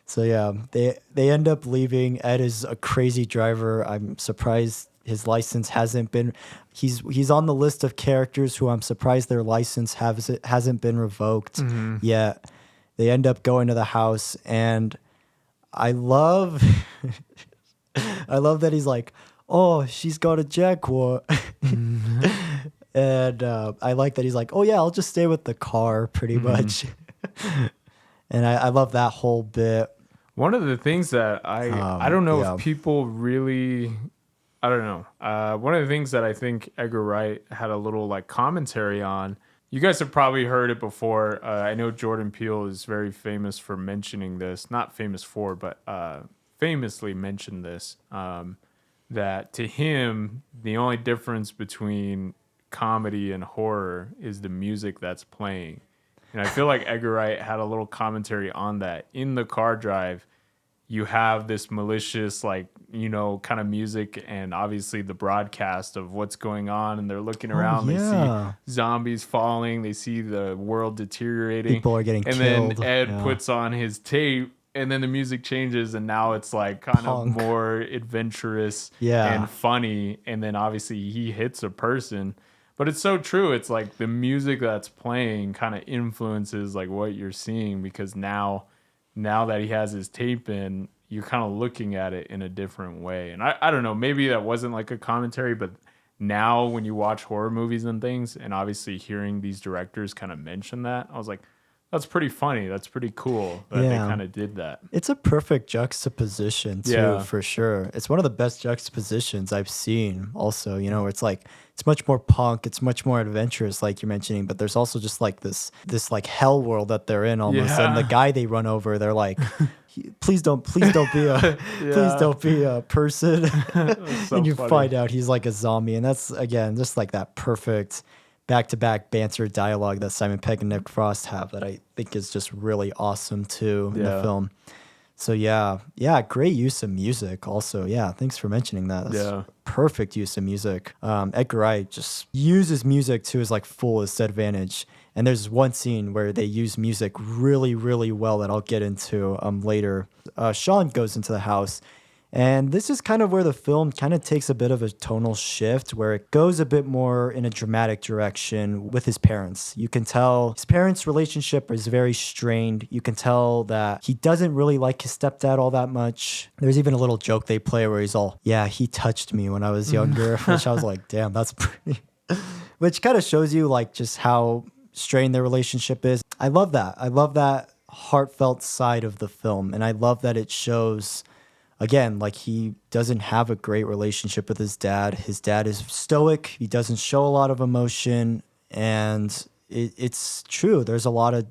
So yeah, they end up leaving. Ed is a crazy driver. I'm surprised his license hasn't been. He's on the list of characters who I'm surprised their license hasn't been revoked yet. They end up going to the house, and I love that he's like, "Oh, she's got a Jaguar." And I like that he's like, "Oh yeah, I'll just stay with the car," pretty much. And I love that whole bit. One of the things that I don't know if people really, I don't know. One of the things that I think Edgar Wright had a little like commentary on, you guys have probably heard it before. I know Jordan Peele is very famous for mentioning this, not famous for, but famously mentioned this, that to him, the only difference between comedy and horror is the music that's playing. And I feel like Edgar Wright had a little commentary on that. In the car drive, you have this malicious, like, you know, kind of music and obviously the broadcast of what's going on. And they're looking around. They see zombies falling. They see the world deteriorating. People are getting killed. And then Ed puts on his tape. And then the music changes. And now it's like kind of more adventurous and funny. And then obviously he hits a person. But it's so true. It's like the music that's playing kind of influences like what you're seeing, because now that he has his tape in, you're kind of looking at it in a different way. And I don't know, maybe that wasn't like a commentary, but now when you watch horror movies and things, and obviously hearing these directors kind of mention that, I was like, that's pretty funny. That's pretty cool that they kind of did that. It's a perfect juxtaposition too, for sure. It's one of the best juxtapositions I've seen also, you know, where it's like, it's much more punk, it's much more adventurous, like you're mentioning, but there's also just like this like hell world that they're in almost. And the guy they run over, they're like, please don't be a person. So and you find out he's like a zombie. And that's, again, just like that perfect back-to-back banter dialogue that Simon Pegg and Nick Frost have that I think is just really awesome too in the film. So yeah, great use of music. Also, yeah, thanks for mentioning that. That's Yeah. perfect use of music. Edgar Wright just uses music to his like fullest advantage. And there's one scene where they use music really, really well that I'll get into later. Sean goes into the house, and this is kind of where the film kind of takes a bit of a tonal shift where it goes a bit more in a dramatic direction with his parents. You can tell his parents' relationship is very strained. You can tell that he doesn't really like his stepdad all that much. There's even a little joke they play where he's all, yeah, he touched me when I was younger, which I was like, damn, that's pretty. Which kind of shows you like just how strained their relationship is. I love that. I love that heartfelt side of the film. And I love that it shows again, like he doesn't have a great relationship with his dad. His dad is stoic. He doesn't show a lot of emotion. And it's true. There's a lot of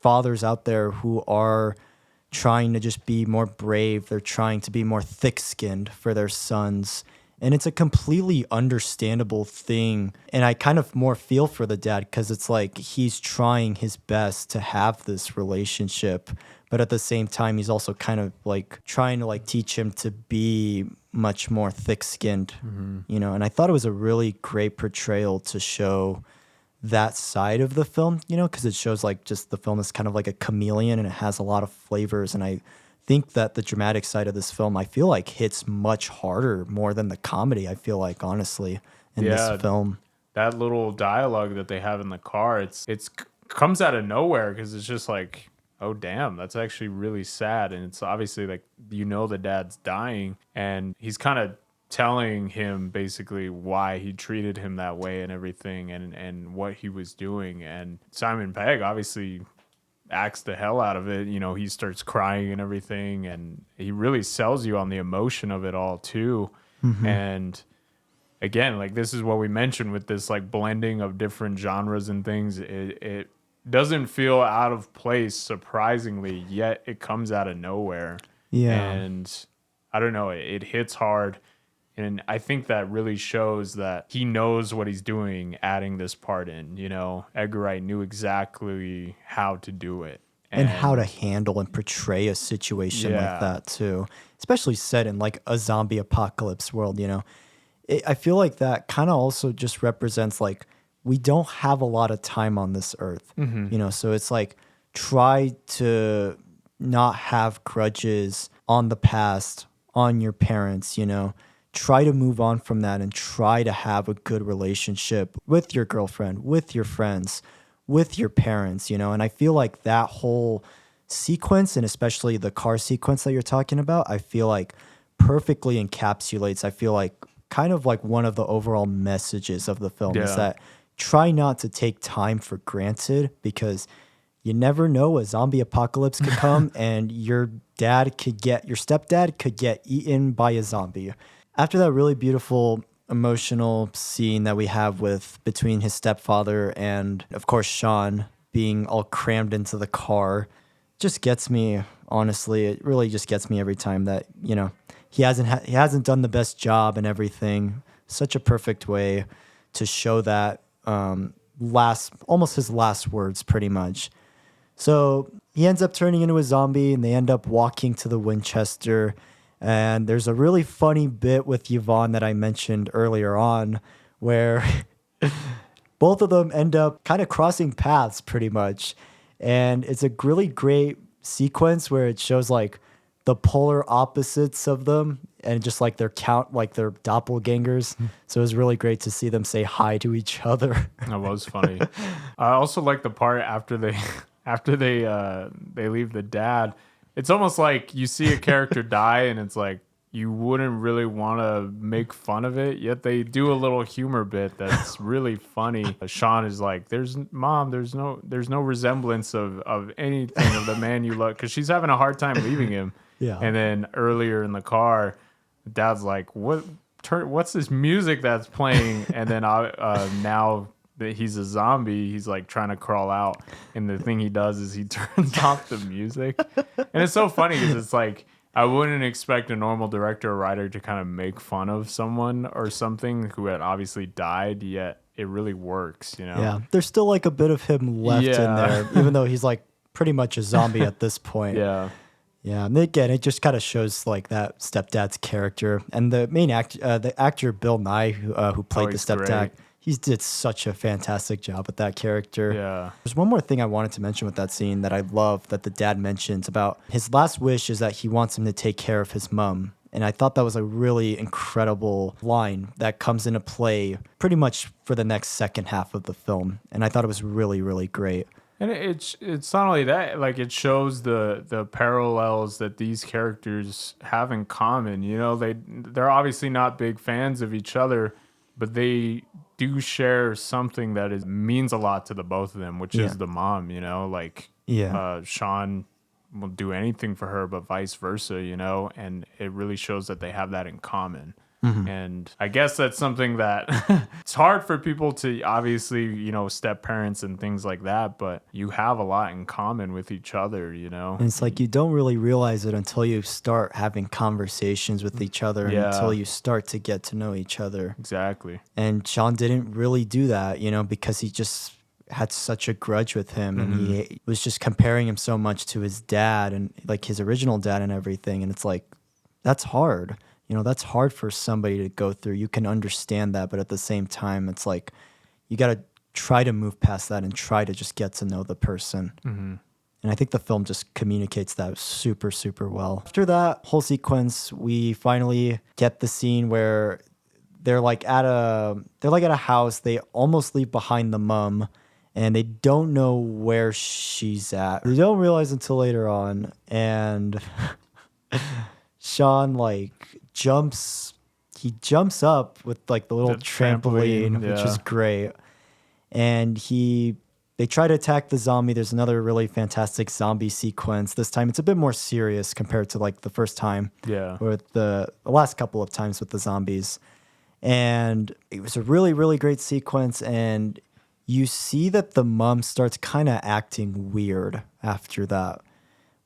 fathers out there who are trying to just be more brave. They're trying to be more thick skinned for their sons. And it's a completely understandable thing. And I kind of more feel for the dad because it's like he's trying his best to have this relationship. But at the same time, he's also kind of like trying to like teach him to be much more thick skinned, you know? And I thought it was a really great portrayal to show that side of the film, you know, because it shows like just the film is kind of like a chameleon and it has a lot of flavors. And I think that the dramatic side of this film, I feel like hits much harder more than the comedy, I feel like, honestly, in this film. That little dialogue that they have in the car, it's comes out of nowhere because it's just like, oh damn, that's actually really sad. And it's obviously like, you know, the dad's dying and he's kind of telling him basically why he treated him that way and everything and what he was doing. And Simon Pegg obviously acts the hell out of it. You know, he starts crying and everything, and he really sells you on the emotion of it all too. And again, like this is what we mentioned with this like blending of different genres and things. It doesn't feel out of place, surprisingly, yet it comes out of nowhere. Yeah. And I don't know, it hits hard. And I think that really shows that he knows what he's doing, adding this part in. You know, Edgar Wright knew exactly how to do it. And how to handle and portray a situation like that, too. Especially set in like a zombie apocalypse world, you know. I feel like that kind of also just represents like we don't have a lot of time on this earth, you know. So it's like try to not have grudges on the past, on your parents, you know. Try to move on from that and try to have a good relationship with your girlfriend, with your friends, with your parents, you know. And I feel like that whole sequence, and especially the car sequence that you're talking about, I feel like perfectly encapsulates, I feel like kind of like one of the overall messages of the film is that try not to take time for granted because you never know a zombie apocalypse could come and your stepdad could get eaten by a zombie. After that really beautiful emotional scene that we have with between his stepfather and of course Sean being all crammed into the car, just gets me, honestly. It really just gets me every time that, you know, he hasn't done the best job and everything. Such a perfect way to show that almost his last words pretty much. So he ends up turning into a zombie and they end up walking to the Winchester. And there's a really funny bit with Yvonne that I mentioned earlier on where both of them end up kind of crossing paths pretty much. And it's a really great sequence where it shows like the polar opposites of them and just like their doppelgangers. So it was really great to see them say hi to each other. That was funny. I also like the part after they leave the dad. It's almost like you see a character die and it's like you wouldn't really want to make fun of it, yet they do a little humor bit that's really funny. Sean is like, there's no resemblance of anything of the man you love, because she's having a hard time leaving him. Yeah. And then earlier in the car, dad's like, what's this music that's playing? And then now that he's a zombie, he's like trying to crawl out, and the thing he does is he turns off the music. And it's so funny because it's like I wouldn't expect a normal director or writer to kind of make fun of someone or something who had obviously died, yet it really works, you know? Yeah, there's still like a bit of him left in there, even though he's like pretty much a zombie at this point. Yeah. Yeah, and again, it just kind of shows like that stepdad's character, and the main the actor Bill Nye, who Oh, played the he's stepdad, great. he did such a fantastic job with that character. Yeah. There's one more thing I wanted to mention with that scene that I love that the dad mentions about his last wish is that he wants him to take care of his mom. And I thought that was a really incredible line that comes into play pretty much for the next second half of the film. And I thought it was really, really great. And it's not only that, like it shows the parallels that these characters have in common. You know, they're obviously not big fans of each other, but they do share something that is means a lot to the both of them, which Yeah. is the mom. You know, like Yeah. Sean will do anything for her, but vice versa. You know, and it really shows that they have that in common. And I guess that's something that it's hard for people to obviously, you know, step parents and things like that, but you have a lot in common with each other, you know? And it's like you don't really realize it until you start having conversations with each other and until Yeah, you start to get to know each other. exactly. And Sean didn't really do that, because he just had such a grudge with him and he was just comparing him so much to his dad and like his original dad and everything. And it's like, that's hard. That's hard for somebody to go through. You can understand that, but at the same time, it's like you got to try to move past that and try to just get to know the person. And I think the film just communicates that super, super well. After that whole sequence, we finally get the scene where they're like at a house. They almost leave behind the mom, and they don't know where she's at. They don't realize until later on, and Sean like jumps up with like the little The trampoline, which is yeah. great. And they try to attack the zombie. There's another really fantastic zombie sequence. This time it's a bit more serious compared to like the first time Yeah. or the last couple of times with the zombies. And it was a really, really great sequence. And you see that the mom starts kind of acting weird after that,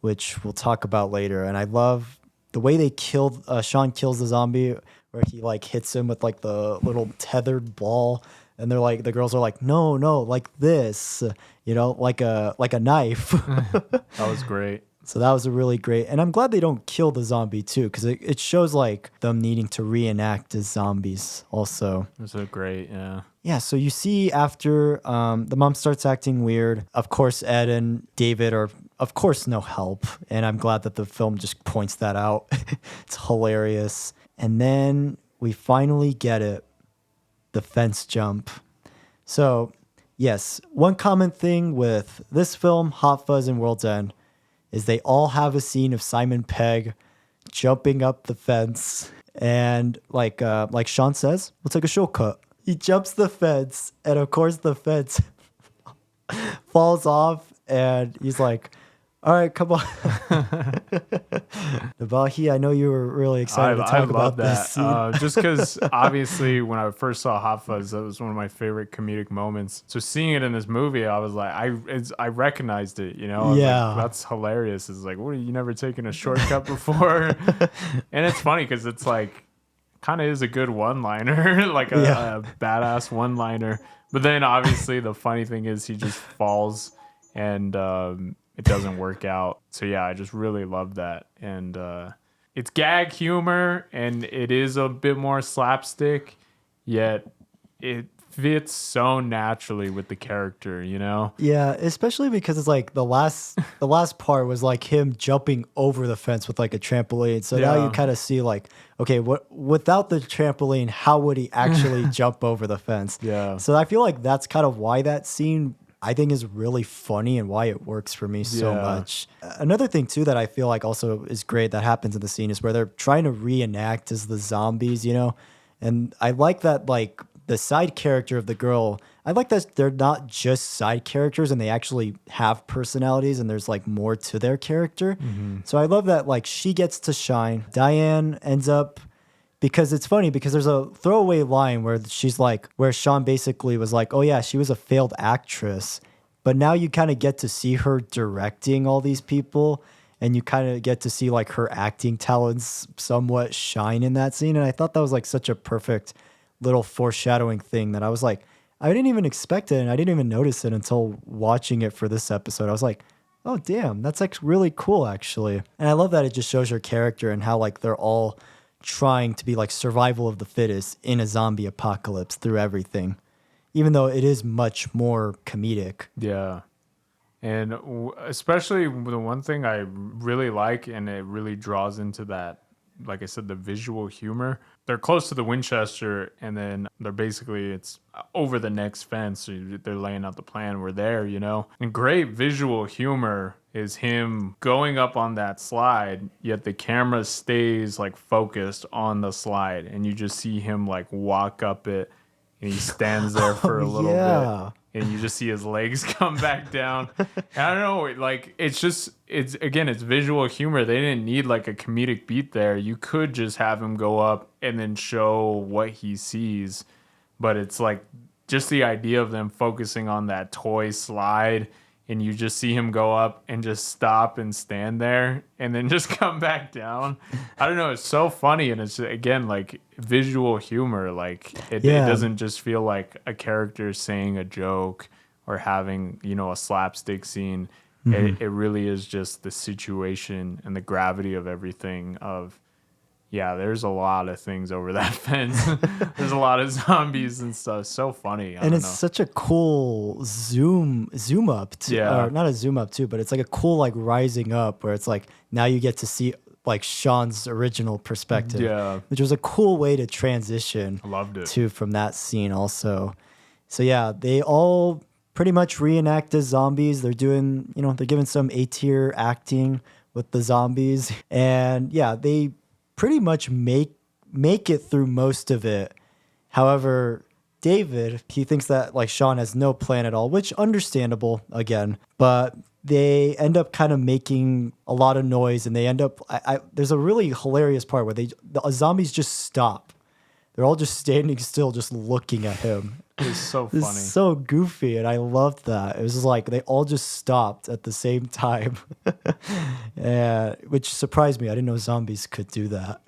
which we'll talk about later. And I love the way they Sean kills the zombie, where he like hits him with like the little tethered ball, and the girls are like, no, like this, like a knife. That was great. So that was a really great, and I'm glad they don't kill the zombie too, because it shows like them needing to reenact as zombies also. It was a great, yeah. Yeah, so you see after the mom starts acting weird, of course, Ed and David are, of course, no help. And I'm glad that the film just points that out. It's hilarious. And then we finally get it, the fence jump. So, yes, one common thing with this film, Hot Fuzz and World's End, is they all have a scene of Simon Pegg jumping up the fence. And like Sean says, we'll take a shortcut. He jumps the fence, and of course the fence falls off, and he's like, all right, come on. Nabahi, I know you were really excited to talk about this scene. Just because obviously when I first saw Hot Fuzz, that was one of my favorite comedic moments. So seeing it in this movie, I was like, I recognized it, I was Yeah. like, that's hilarious. It's like, what, you never taken a shortcut before? And it's funny because it's like, kind of is a good one-liner, like a badass one-liner. But then obviously the funny thing is he just falls and it doesn't work out. So yeah, I just really love that. And it's gag humor and it is a bit more slapstick, yet it fits so naturally with the character, Yeah, especially because it's like the last part was like him jumping over the fence with like a trampoline. So now Yeah. you kind of see like, okay, without the trampoline, how would he actually jump over the fence? Yeah. So I feel like that's kind of why that scene I think is really funny and why it works for me so Yeah. much. Another thing too that I feel like also is great that happens in the scene is where they're trying to reenact as the zombies, and I like that like the side character of the girl, I like that they're not just side characters and they actually have personalities and there's like more to their character. So I love that like she gets to shine. Diane ends up, because it's funny because there's a throwaway line where she's like, where Sean basically was like, oh yeah, she was a failed actress. But now you kind of get to see her directing all these people and you kind of get to see like her acting talents somewhat shine in that scene. And I thought that was like such a perfect little foreshadowing thing that I was like, I didn't even expect it and I didn't even notice it until watching it for this episode. I was like, Oh, damn. That's like really cool, actually. And I love that it just shows your character and how like they're all trying to be like survival of the fittest in a zombie apocalypse through everything, even though it is much more comedic. Yeah. And especially the one thing I really like, and it really draws into that, like I said, the visual humor. They're close to the Winchester, and then they're basically, it's over the next fence. So they're laying out the plan. We're there, you know? And great visual humor is him going up on that slide, yet the camera stays like focused on the slide, and you just see him like walk up it, and he stands there for a little Yeah. bit, and you just see his legs come back down. And I don't know, like it's again, it's visual humor. They didn't need like a comedic beat there. You could just have him go up and then show what he sees, but it's like just the idea of them focusing on that toy slide, and you just see him go up and just stop and stand there and then just come back down. I don't know, it's so funny, and it's again like visual humor. Like it doesn't just feel like a character saying a joke or having, you know, a slapstick scene. It really is just the situation and the gravity of everything of, yeah, there's a lot of things over that fence. There's a lot of zombies and stuff. So funny. And it's such a cool zoom up to, Yeah. or not a zoom up too, but it's like a cool like rising up where it's like now you get to see like Sean's original perspective, Yeah. which was a cool way to transition I loved it. to from that scene also. So yeah, they all pretty much reenact as zombies. They're doing, you know, they're giving some A-tier acting with the zombies, and yeah, they pretty much make it through most of it. However, David, he thinks that like Shaun has no plan at all, which understandable again, but they end up kind of making a lot of noise, and they end up there's a really hilarious part where the zombies just stop. They're all just standing still, just looking at him. It's so funny. It's so goofy, and I loved that. It was just like they all just stopped at the same time, which surprised me. I didn't know zombies could do that.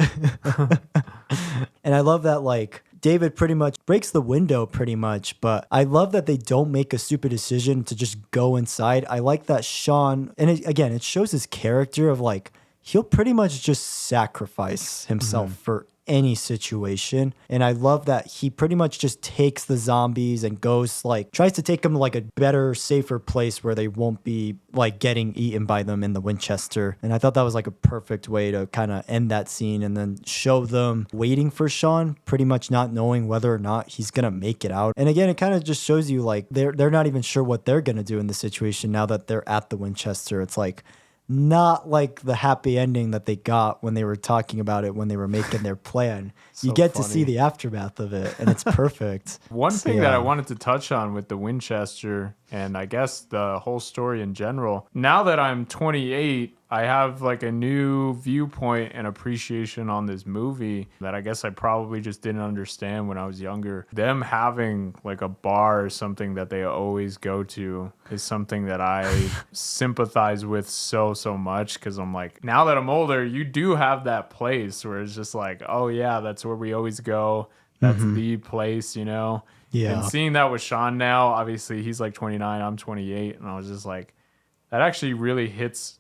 And I love that like David pretty much breaks the window pretty much, but I love that they don't make a stupid decision to just go inside. I like that Shaun, and again, it shows his character of like he'll pretty much just sacrifice himself for any situation. And I love that he pretty much just takes the zombies and goes like tries to take them to like a better, safer place where they won't be like getting eaten by them in the Winchester. And I thought that was like a perfect way to kind of end that scene and then show them waiting for Shaun, pretty much not knowing whether or not he's gonna make it out. And again, it kind of just shows you like they're not even sure what they're gonna do in the situation now that they're at the Winchester. It's like not like the happy ending that they got when they were talking about it when they were making their plan. You get to see the aftermath of it, and it's perfect. One thing that I wanted to touch on with the Winchester, and I guess the whole story in general, now that I'm 28, I have like a new viewpoint and appreciation on this movie that I guess I probably just didn't understand when I was younger. Them having like a bar or something that they always go to is something that I sympathize with so much, because I'm like, now that I'm older, you do have that place where it's just like, oh yeah, that's where we always go. That's the place, you know? Yeah. And seeing that with Shaun now, obviously he's like 29, I'm 28, and I was just like, that actually really hits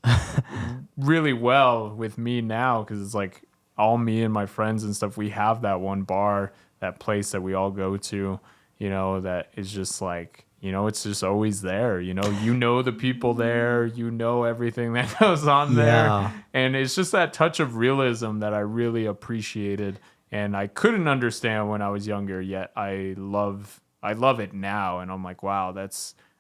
really well with me now, because it's like all me and my friends and stuff, we have that one bar, that place that we all go to, you know, that is just like, you know, it's just always there, you know the people there, you know everything that goes on there. And it's just that touch of realism that I really appreciated, and I couldn't understand when I was younger, yet I love it now, and I'm like, wow,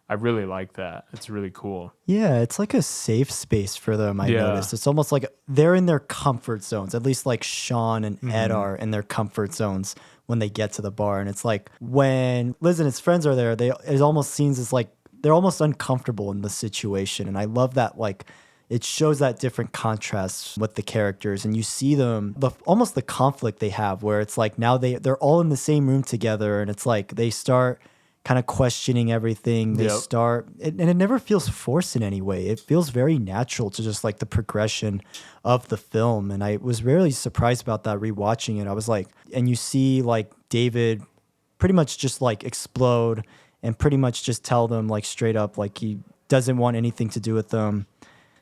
I really like that. It's really cool. Yeah, it's like a safe space for them, I noticed. It's almost like they're in their comfort zones. At least like Shaun and Ed are in their comfort zones when they get to the bar. And it's like when Liz and his friends are there, it almost seems as like they're almost uncomfortable in the situation. And I love that like it shows that different contrast with the characters, and you see them almost the conflict they have where it's like now they're all in the same room together, and it's like they start kind of questioning everything. They start, and it never feels forced in any way. It feels very natural to just like the progression of the film. And I was really surprised about that rewatching it. I was like, and you see like David pretty much just like explode and pretty much just tell them like straight up, like doesn't want anything to do with them.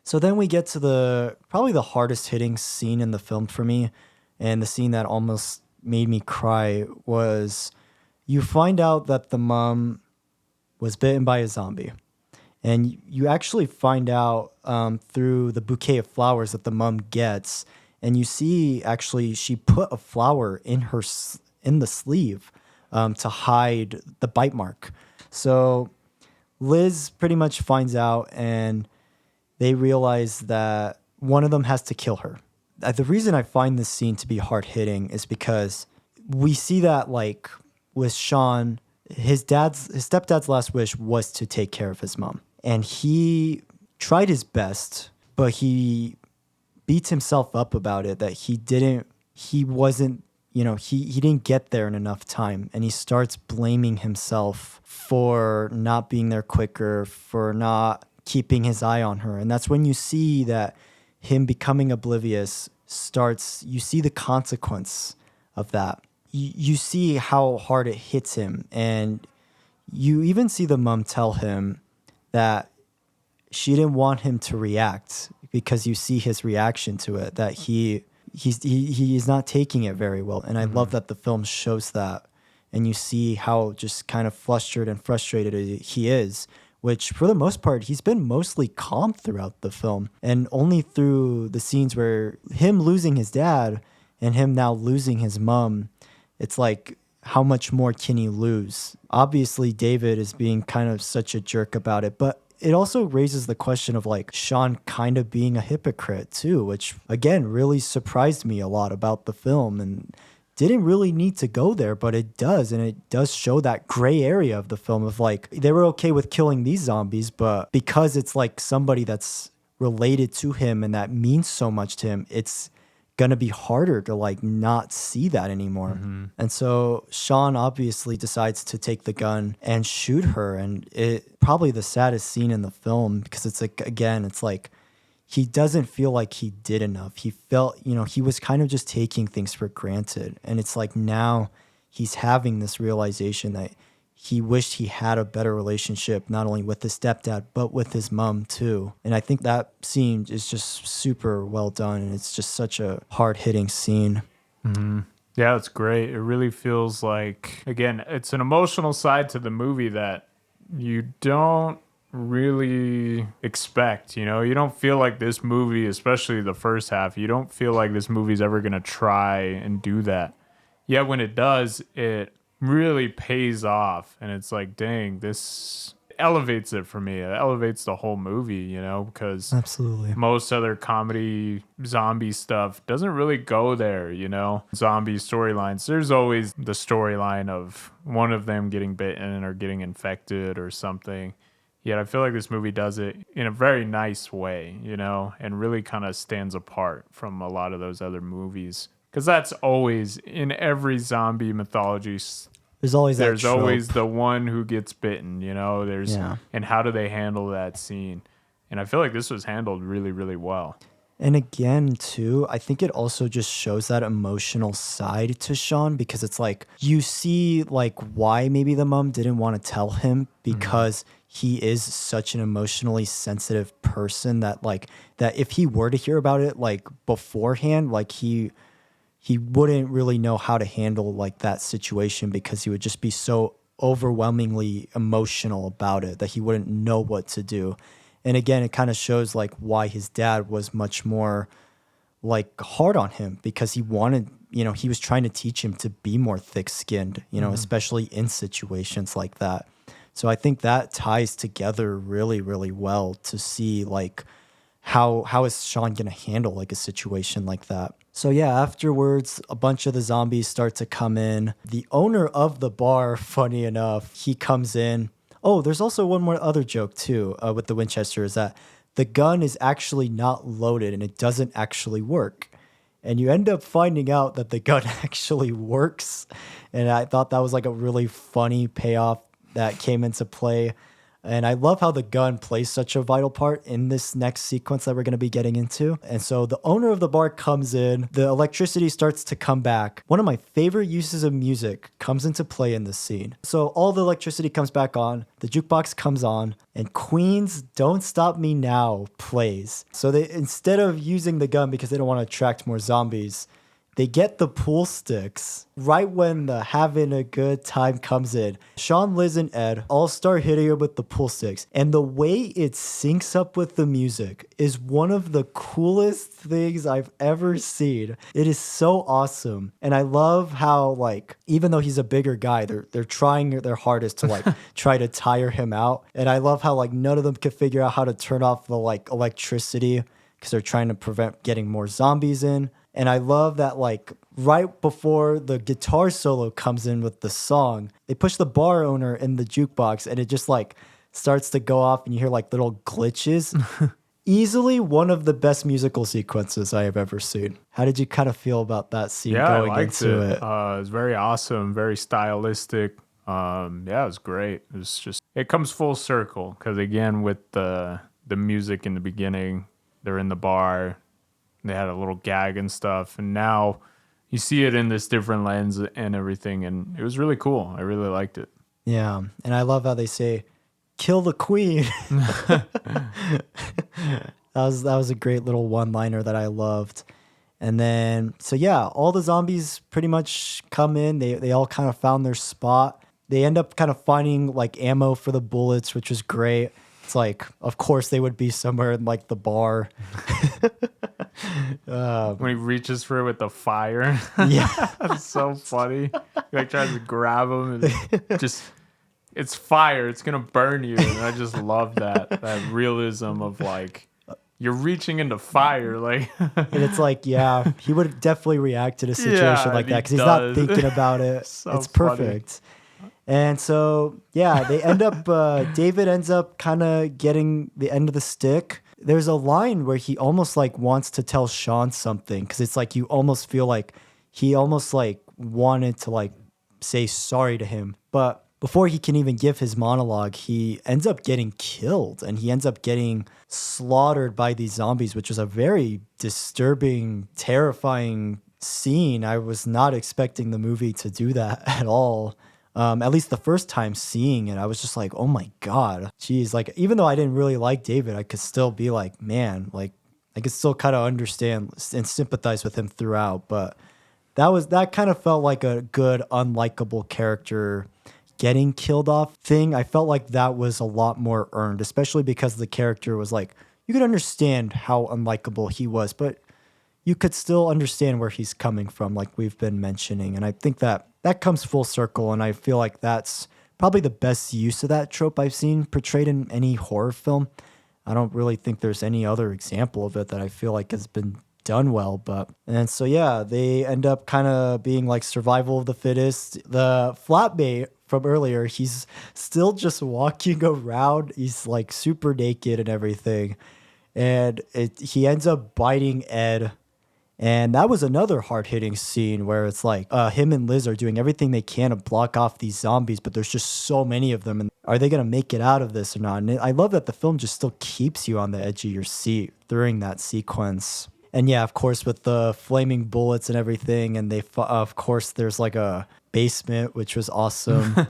So then we get to probably the hardest hitting scene in the film for me, and the scene that almost made me cry was you find out that the mom was bitten by a zombie. And you actually find out through the bouquet of flowers that the mom gets, and you see actually she put a flower in the sleeve to hide the bite mark. So Liz pretty much finds out, and they realize that one of them has to kill her. The reason I find this scene to be hard hitting is because we see that like with Shaun, his stepdad's last wish was to take care of his mom. And he tried his best, but he beats himself up about it that he didn't get there in enough time. And he starts blaming himself for not being there quicker, for not keeping his eye on her. And that's when you see that him becoming oblivious you see the consequence of that. You see how hard it hits him. And you even see the mom tell him that she didn't want him to react, because you see his reaction to it, that he is not taking it very well. And I love that the film shows that. And you see how just kind of flustered and frustrated he is, which for the most part, he's been mostly calm throughout the film. And only through the scenes where him losing his dad and him now losing his mom, it's like, how much more can he lose? Obviously, David is being kind of such a jerk about it, but it also raises the question of like Shaun kind of being a hypocrite too, which again really surprised me a lot about the film and didn't really need to go there, but it does. And it does show that gray area of the film of like, they were okay with killing these zombies, but because it's like somebody that's related to him and that means so much to him, it's gonna be harder to like not see that anymore. And so Shaun obviously decides to take the gun and shoot her, and it probably the saddest scene in the film, because it's like, again, it's like he doesn't feel like he did enough. He felt, he was kind of just taking things for granted, and it's like now he's having this realization that he wished he had a better relationship, not only with his stepdad, but with his mom too. And I think that scene is just super well done. And it's just such a hard hitting scene. Yeah, it's great. It really feels like, again, it's an emotional side to the movie that you don't really expect. You don't feel like this movie, especially the first half, you don't feel like this movie's ever going to try and do that. Yet when it does, it really pays off, and it's like, dang, this elevates it for me. It elevates the whole movie, because Absolutely. most other comedy zombie stuff doesn't really go there, zombie storylines, there's always the storyline of one of them getting bitten or getting infected or something. Yet I feel like this movie does it in a very nice way, and really kind of stands apart from a lot of those other movies. Because that's always in every zombie mythology. There's always the one who gets bitten, and how do they handle that scene? And I feel like this was handled really, really well. And again, too, I think it also just shows that emotional side to Shaun, because it's like you see like why maybe the mom didn't want to tell him, because he is such an emotionally sensitive person that like that if he were to hear about it like beforehand, like he wouldn't really know how to handle like that situation, because he would just be so overwhelmingly emotional about it that he wouldn't know what to do. And again, it kind of shows like why his dad was much more like hard on him, because he wanted, he was trying to teach him to be more thick-skinned, especially in situations like that. So I think that ties together really, really well to see like how is Shaun going to handle like a situation like that. So yeah, afterwards, a bunch of the zombies start to come in. The owner of the bar, funny enough, he comes in. Oh, there's also one more other joke too with the Winchester, is that the gun is actually not loaded and it doesn't actually work. And you end up finding out that the gun actually works. And I thought that was like a really funny payoff that came into play. And I love how the gun plays such a vital part in this next sequence that we're going to be getting into. And so the owner of the bar comes in, the electricity starts to come back. One of my favorite uses of music comes into play in this scene. So all the electricity comes back on, the jukebox comes on, and Queen's Don't Stop Me Now plays. So they, instead of using the gun because they don't want to attract more zombies, they get the pool sticks right when the having a good time comes in. Shaun, Liz, and Ed all start hitting him with the pool sticks. And the way it syncs up with the music is one of the coolest things I've ever seen. It is so awesome. And I love how, like, even though he's a bigger guy, they're trying their hardest to, like, try to tire him out. And I love how, like, none of them can figure out how to turn off the, like, electricity because they're trying to prevent getting more zombies in. And I love that, like, right before the guitar solo comes in with the song, they push the bar owner in the jukebox and it just, like, starts to go off and you hear, like, little glitches. Easily one of the best musical sequences I have ever seen. How did you kind of feel about that scene going I liked into it. it? It was very awesome, very stylistic. It was great. It was just, it comes full circle because, again, with the music in the beginning, they're in the bar. They had a little gag and stuff, and now you see it in this different lens and everything, and it was really cool. I really liked it. Yeah, and I love how they say, "Kill the queen." That was a great little one-liner that I loved. And then, so yeah, all the zombies pretty much come in. They all kind of found their spot. They end up kind of finding, like, ammo for the bullets, which was great. It's like, of course, they would be somewhere in, like, the bar. When he reaches for it with the fire. Yeah. That's so funny. He, like, tries to grab him and just, it's fire. It's going to burn you. And I just love that realism of, like, you're reaching into fire. Like, And it's like, yeah, he would definitely react to a situation like that because he's not thinking about it. So it's perfect. And so, yeah, they end up, David ends up kind of getting the end of the stick. There's a line where he almost, like, wants to tell Shaun something because it's like you almost feel like he almost, like, wanted to, like, say sorry to him. But before he can even give his monologue, he ends up getting killed and he ends up getting slaughtered by these zombies, which was a very disturbing, terrifying scene. I was not expecting the movie to do that at all. At least the first time seeing it, I was just like, oh my God. Jeez, like, even though I didn't really like David, I could still be like, man, like, I could still kind of understand and sympathize with him throughout. But that kind of felt like a good, unlikable character getting killed off thing. I felt like that was a lot more earned, especially because the character was like, you could understand how unlikable he was, but you could still understand where he's coming from, like we've been mentioning. And I think that comes full circle, and I feel like that's probably the best use of that trope I've seen portrayed in any horror film. I don't really think there's any other example of it that I feel like has been done well. And so, yeah, they end up kind of being like survival of the fittest. The flatmate from earlier, he's still just walking around. He's like super naked and everything. And he ends up biting Ed. And that was another hard-hitting scene where it's like him and Liz are doing everything they can to block off these zombies, but there's just so many of them. And are they going to make it out of this or not? And I love that the film just still keeps you on the edge of your seat during that sequence. And yeah, of course, with the flaming bullets and everything, and of course, there's like a basement, which was awesome.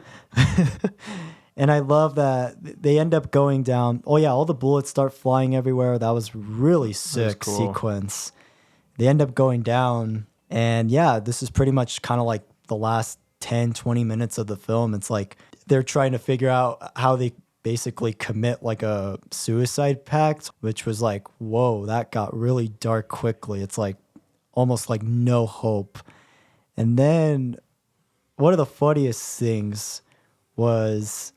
And I love that they end up going down. Oh yeah, all the bullets start flying everywhere. That was really sick sequence. They end up going down, and yeah, this is pretty much kind of like the last 10, 20 minutes of the film. It's like they're trying to figure out how they basically commit like a suicide pact, which was like, whoa, that got really dark quickly. It's like almost like no hope. And then one of the funniest things was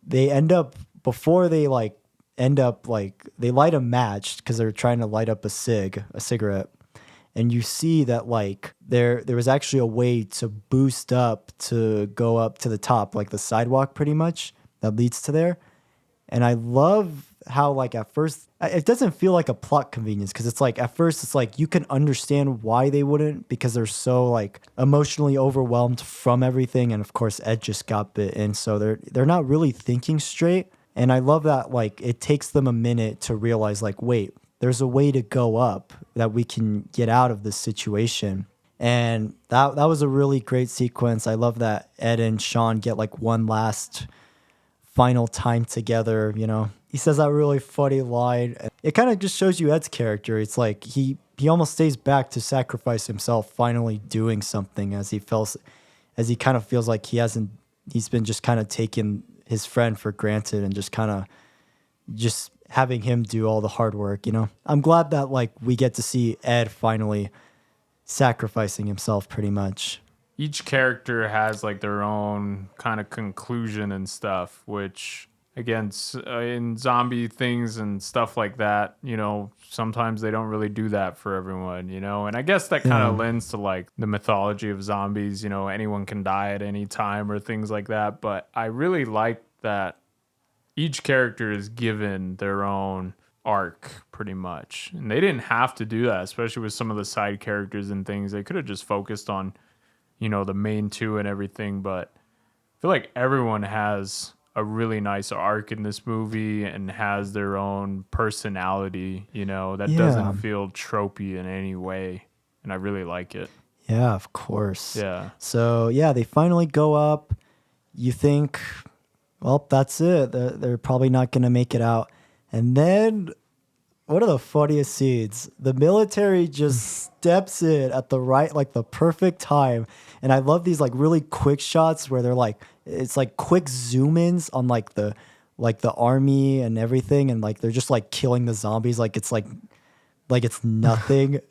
they end up, before they like end up, like they light a match because they're trying to light up a cigarette. And you see that like there was actually a way to boost up to go up to the top, like the sidewalk pretty much that leads to there. And I love how like at first it doesn't feel like a plot convenience, because it's like at first it's like you can understand why they wouldn't, because they're so like emotionally overwhelmed from everything. And of course Ed just got bit in, so they're not really thinking straight. And I love that, like, it takes them a minute to realize, like, wait, there's a way to go up that we can get out of this situation. And that was a really great sequence. I love that Ed and Shaun get like one last final time together, you know. He says that really funny line. It kind of just shows you Ed's character. It's like he almost stays back to sacrifice himself, finally doing something as he kind of feels like he's been just kind of taking his friend for granted and just having him do all the hard work, you know. I'm glad that like we get to see Ed finally sacrificing himself pretty much. Each character has like their own kind of conclusion and stuff, which again, in zombie things and stuff like that, you know, sometimes they don't really do that for everyone, you know. And I guess that kind of lends to like the mythology of zombies, you know, anyone can die at any time or things like that. But I really like that each character is given their own arc pretty much. And they didn't have to do that, especially with some of the side characters and things. They could have just focused on, you know, the main two and everything. But I feel like everyone has a really nice arc in this movie and has their own personality, you know, that doesn't feel tropey in any way. And I really like it. Yeah, of course. Yeah. So, yeah, they finally go up. You think, well, that's it. They're probably not going to make it out. And then one of the funniest scenes, the military just steps in at the right, like the perfect time. And I love these like really quick shots where they're like, it's like quick zoom ins on like the army and everything. And like, they're just like killing the zombies. Like it's nothing.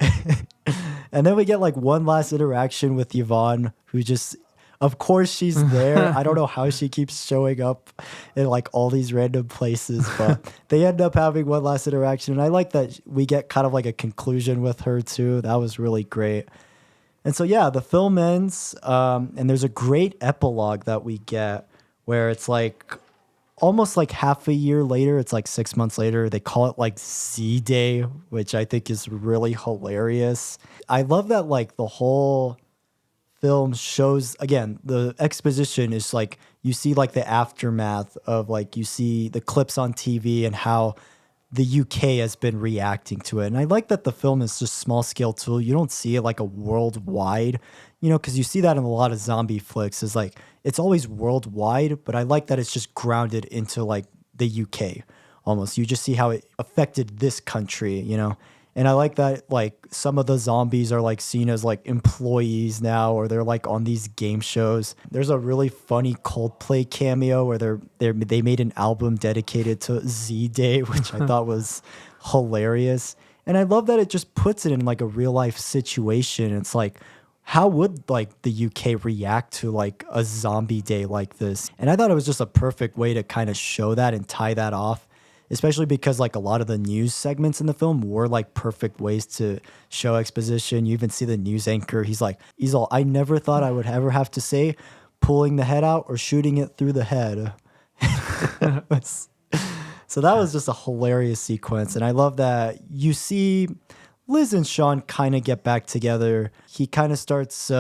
And then we get like one last interaction with Yvonne, who just, of course she's there. I don't know how she keeps showing up in like all these random places, but they end up having one last interaction. And I like that we get kind of like a conclusion with her too. That was really great. And so, yeah, the film ends, and there's a great epilogue that we get where it's like almost like half a year later. It's like 6 months later. They call it like Z-Day, which I think is really hilarious. I love that like the whole film shows, again, the exposition is like you see like the aftermath of like you see the clips on TV and how the UK has been reacting to it. And I like that the film is just small scale too. You don't see it like a worldwide, you know, because you see that in a lot of zombie flicks is like it's always worldwide, but I like that it's just grounded into like the UK almost. You just see how it affected this country, you know. And I like that like some of the zombies are like seen as like employees now, or they're like on these game shows. There's a really funny Coldplay cameo where they made an album dedicated to Z-Day, which I thought was hilarious. And I love that it just puts it in like a real life situation. It's like, how would like the UK react to like a zombie day like this? And I thought it was just a perfect way to kind of show that and tie that off. Especially because like a lot of the news segments in the film were like perfect ways to show exposition. You even see the news anchor. He's all, I never thought I would ever have to say pulling the head out or shooting it through the head. So that was just a hilarious sequence. And I love that you see Liz and Shaun kind of get back together. He kind of starts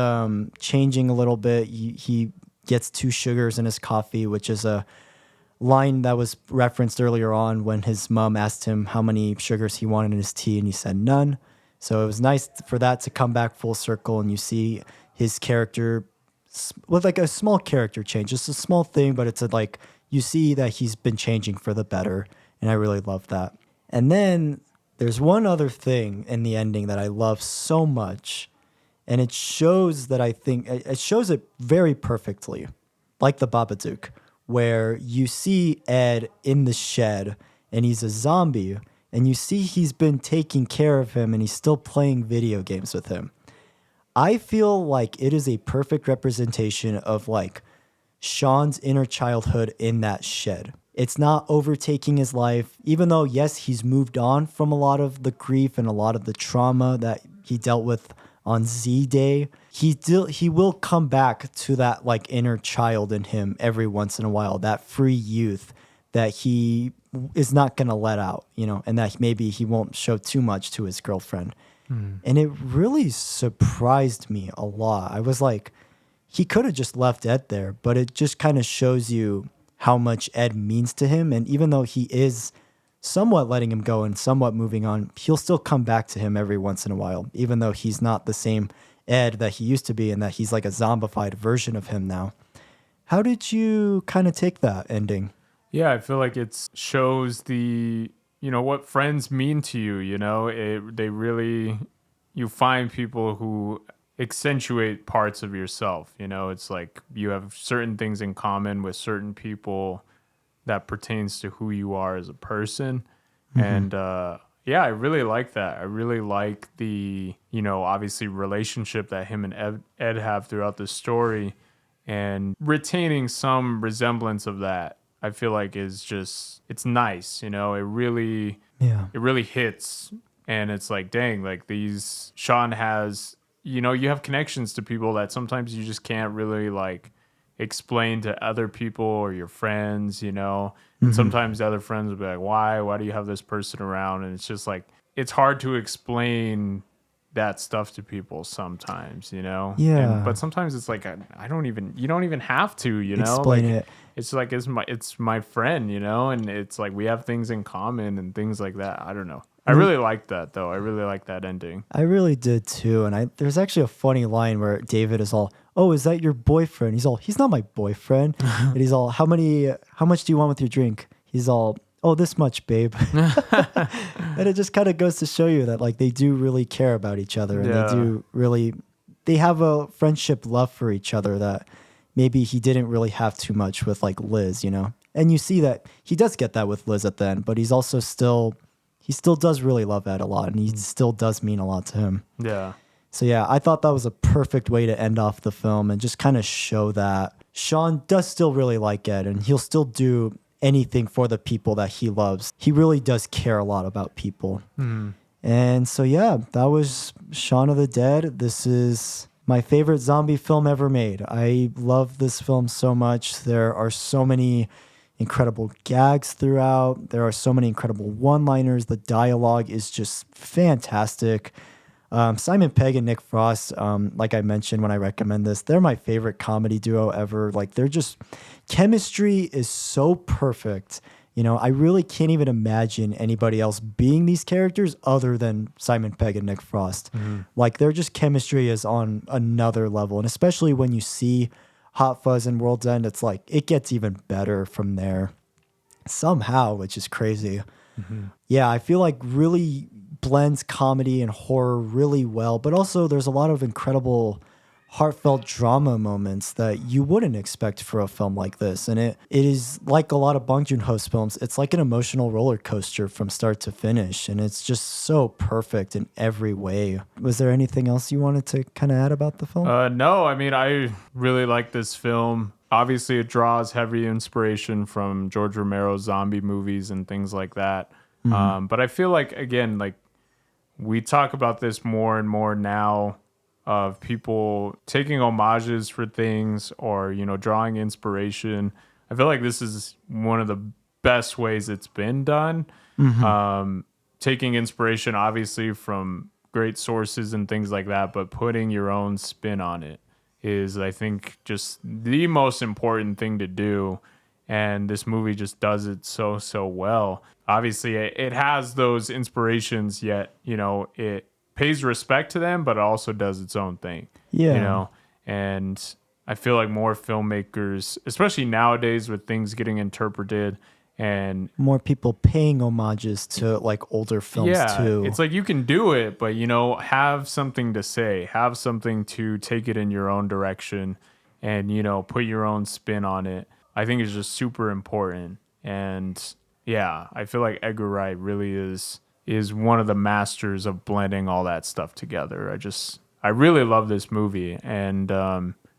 changing a little bit. He gets 2 sugars in his coffee, which is a line that was referenced earlier on when his mom asked him how many sugars he wanted in his tea, and he said none. So it was nice for that to come back full circle, and you see his character with like a small character change. Just a small thing, but it's like you see that he's been changing for the better, and I really love that. And then there's one other thing in the ending that I love so much, and it shows that I think it shows it very perfectly, like the Babadook, where you see Ed in the shed and he's a zombie and you see he's been taking care of him and he's still playing video games with him. I feel like it is a perfect representation of like Shaun's inner childhood in that shed. It's not overtaking his life, even though, yes, he's moved on from a lot of the grief and a lot of the trauma that he dealt with on Z-Day. He will come back to that like inner child in him every once in a while, that free youth that he is not going to let out, you know, and that maybe he won't show too much to his girlfriend. And it really surprised me a lot. I was like, he could have just left Ed there, but it just kind of shows you how much Ed means to him. And even though he is somewhat letting him go and somewhat moving on, he'll still come back to him every once in a while, even though he's not the same Ed that he used to be and that he's like a zombified version of him now. How did you kind of take that ending? Yeah, I feel like it shows the, what friends mean to you, they really, you find people who accentuate parts of yourself, it's like you have certain things in common with certain people that pertains to who you are as a person. And yeah, I really like that. I really like the, obviously relationship that him and Ed have throughout the story, and retaining some resemblance of that. I feel like is just, it's nice, Yeah. it really hits. And it's like, dang, like these, Shaun has, you have connections to people that sometimes you just can't really like explain to other people or your friends, and sometimes the other friends will be like, why do you have this person around? And it's just like, it's hard to explain that stuff to people sometimes, Yeah. but sometimes it's like, I don't even, you don't even have to, Explain like it. it's like, it's my friend, and it's like, we have things in common and things like that. I don't know. I really like that though. I really like that ending. I really did too. And there's actually a funny line where David is all, "Oh, is that your boyfriend?" He's all, "He's not my boyfriend." And he's all, how much do you want with your drink?" He's all, "Oh, this much, babe." And it just kind of goes to show you that like they do really care about each other, and Yeah. they have a friendship love for each other that maybe he didn't really have too much with like Liz, And you see that he does get that with Liz at the end, but he's also he still does really love Ed a lot, and he still does mean a lot to him. Yeah. So yeah, I thought that was a perfect way to end off the film and just kind of show that Shaun does still really like Ed, and he'll still do anything for the people that he loves. He really does care a lot about people. And so yeah, that was Shaun of the Dead. This is my favorite zombie film ever made. I love this film so much. There are so many incredible gags throughout. There are so many incredible one-liners. The dialogue is just fantastic. Simon Pegg and Nick Frost, like I mentioned when I recommend this, they're my favorite comedy duo ever. Like they're just, chemistry is so perfect. I really can't even imagine anybody else being these characters other than Simon Pegg and Nick Frost. Like their just chemistry is on another level. And especially when you see Hot Fuzz and World's End, it's like it gets even better from there somehow, which is crazy. Yeah, I feel like really blends comedy and horror really well, but also there's a lot of incredible heartfelt drama moments that you wouldn't expect for a film like this. And it is like a lot of Bong Joon-ho's films. It's like an emotional roller coaster from start to finish. And it's just so perfect in every way. Was there anything else you wanted to kind of add about the film? No, I mean, I really like this film. Obviously, it draws heavy inspiration from George Romero's zombie movies and things like that. But I feel like, again, like we talk about this more and more now, of people taking homages for things or, drawing inspiration. I feel like this is one of the best ways it's been done. Taking inspiration, obviously, from great sources and things like that, but putting your own spin on it is, I think, just the most important thing to do. And this movie just does it so, so well. Obviously, it has those inspirations, yet, it pays respect to them, but it also does its own thing. Yeah. And I feel like more filmmakers, especially nowadays with things getting interpreted and More people paying homages to like older films too. it's like you can do it, but have something to say, have something to take it in your own direction, and put your own spin on it. I think is just super important. And yeah, I feel like Edgar Wright really is one of the masters of blending all that stuff together. I really love this movie. And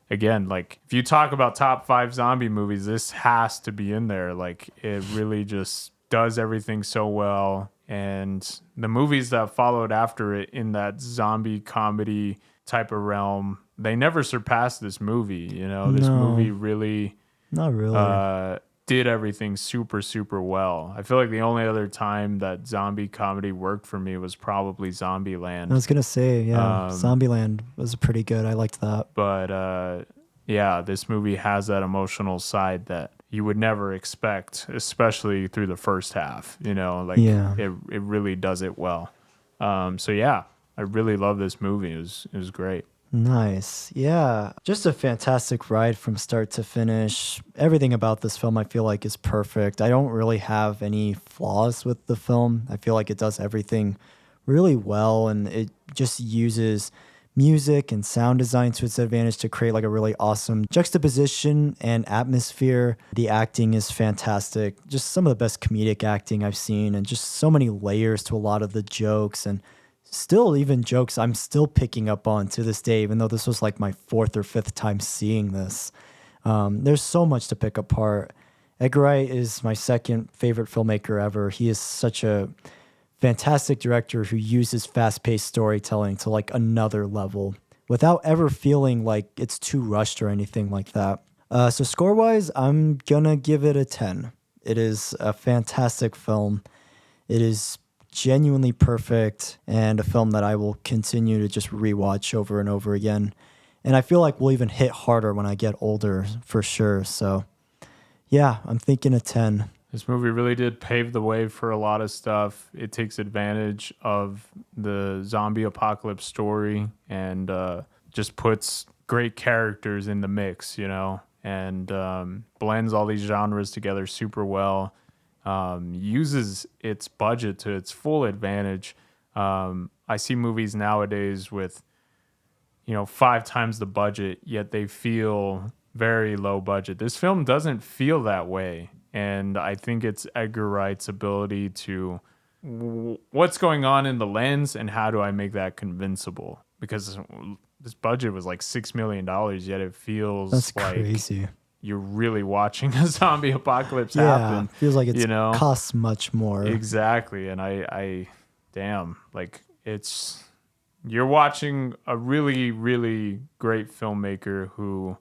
again, like if you talk about top 5 zombie movies, this has to be in there. Like it really just does everything so well. And the movies that followed after it in that zombie comedy type of realm, they never surpassed this movie. This movie really Not really. did everything super, super well. I feel like the only other time that zombie comedy worked for me was probably Zombieland. I was gonna say, yeah, Zombieland was pretty good. I liked that. But yeah, this movie has that emotional side that you would never expect, especially through the first half. Like Yeah. it really does it well. So yeah, I really love this movie. It was great. Nice. Yeah. Just a fantastic ride from start to finish. Everything about this film I feel like is perfect. I don't really have any flaws with the film. I feel like it does everything really well, and it just uses music and sound design to its advantage to create like a really awesome juxtaposition and atmosphere. The acting is fantastic. Just some of the best comedic acting I've seen, and just so many layers to a lot of the jokes, and still even jokes I'm still picking up on to this day, even though this was like my fourth or fifth time seeing this. There's so much to pick apart. Edgar Wright is my second favorite filmmaker ever. He is such a fantastic director who uses fast-paced storytelling to like another level without ever feeling like it's too rushed or anything like that. So score-wise, I'm gonna give it a 10. It is a fantastic film. It is genuinely perfect, and a film that I will continue to just rewatch over and over again. And I feel like we'll even hit harder when I get older for sure. So yeah, I'm thinking a 10. This movie really did pave the way for a lot of stuff. It takes advantage of the zombie apocalypse story and just puts great characters in the mix, and blends all these genres together super well. Uses its budget to its full advantage. I see movies nowadays with, 5 times the budget, yet they feel very low budget. This film doesn't feel that way. And I think it's Edgar Wright's ability to what's going on in the lens and how do I make that convincible? Because this budget was like $6 million, yet it feels That's like crazy. you're really watching a zombie apocalypse Yeah, happen. feels like it's costs much more. Exactly. And damn, like you're watching a really, really great filmmaker who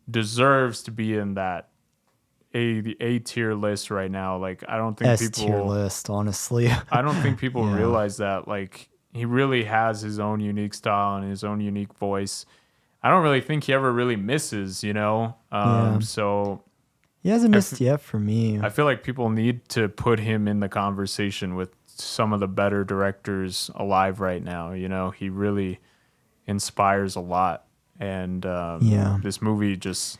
deserves to be in that A tier list right now. Like, I don't think S tier list, honestly. I don't think people Yeah. realize that. Like, he really has his own unique style and his own unique voice. I don't really think he ever really misses, Yeah. So He hasn't missed yet for me. I feel like people need to put him in the conversation with some of the better directors alive right now. He really inspires a lot. And this movie just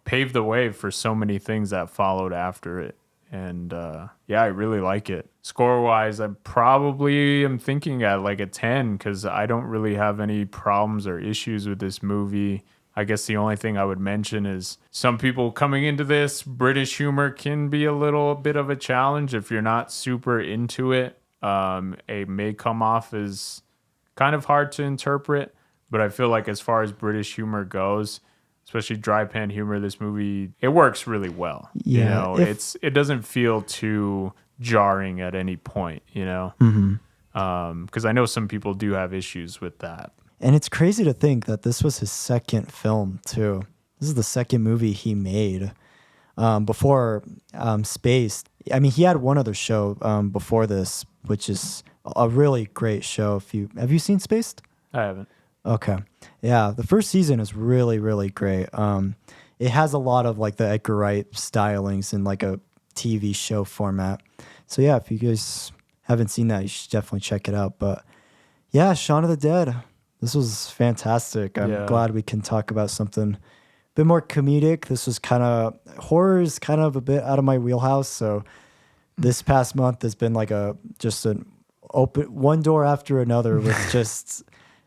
paved the way for so many things that followed after it. And I really like it. Score wise, I probably am thinking at like a 10 because I don't really have any problems or issues with this movie. I guess the only thing I would mention is some people coming into this, British humor can be a little bit of a challenge if you're not super into it. It may come off as kind of hard to interpret, but I feel like as far as British humor goes, especially dry pan humor, this movie, it works really well. Yeah, It doesn't feel too jarring at any point, because I know some people do have issues with that. And it's crazy to think that this was his second film too. This is the second movie he made before Spaced. I mean, he had one other show before this, which is a really great show. Have you seen Spaced? I haven't. Okay. Yeah, the first season is really, really great. It has a lot of like the Edgar Wright stylings in like a TV show format. So yeah, if you guys haven't seen that, you should definitely check it out. But yeah, Shaun of the Dead. This was fantastic. I'm glad we can talk about something a bit more comedic. This was horror is kind of a bit out of my wheelhouse. So this past month has been like just an open one door after another with just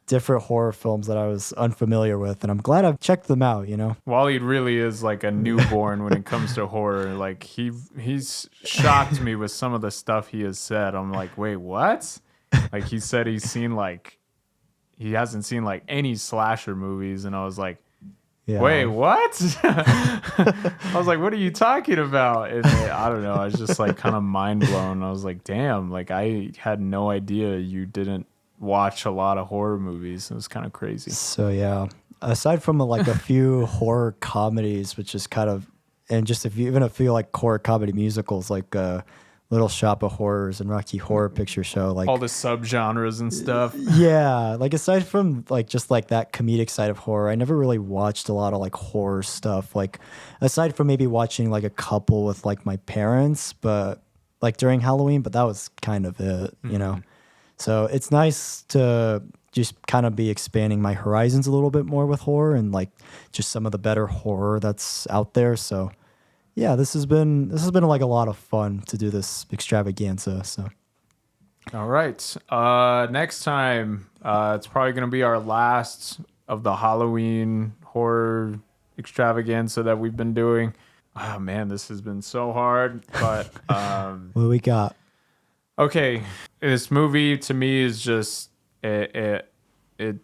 different horror films that I was unfamiliar with, and I'm glad I've checked them out, Wallied really is like a newborn when it comes to horror. Like he's shocked me with some of the stuff he has said. I'm like, wait, what? Like he said he hasn't seen like any slasher movies, and I was like, wait, what? I was like, what are you talking about? And I don't know, I was just like kind of mind blown. I was like, damn, like I had no idea you didn't watch a lot of horror movies. It was kind of crazy. So yeah, aside from like a few horror comedies, which is kind of, and just even a few like horror comedy musicals like Little Shop of Horrors and Rocky Horror Picture Show. All Like, the subgenres and stuff. yeah, like aside from like just like that comedic side of horror, I never really watched a lot of like horror stuff. Like, aside from maybe watching like a couple with like my parents, but like during Halloween, but that was kind of it, you know? So it's nice to just kind of be expanding my horizons a little bit more with horror and like just some of the better horror that's out there. So yeah, this has been like a lot of fun to do this extravaganza. So All right. Next time, it's probably going to be our last of the Halloween horror extravaganza that we've been doing. Oh man, this has been so hard. But what do we got? okay, this movie to me is just it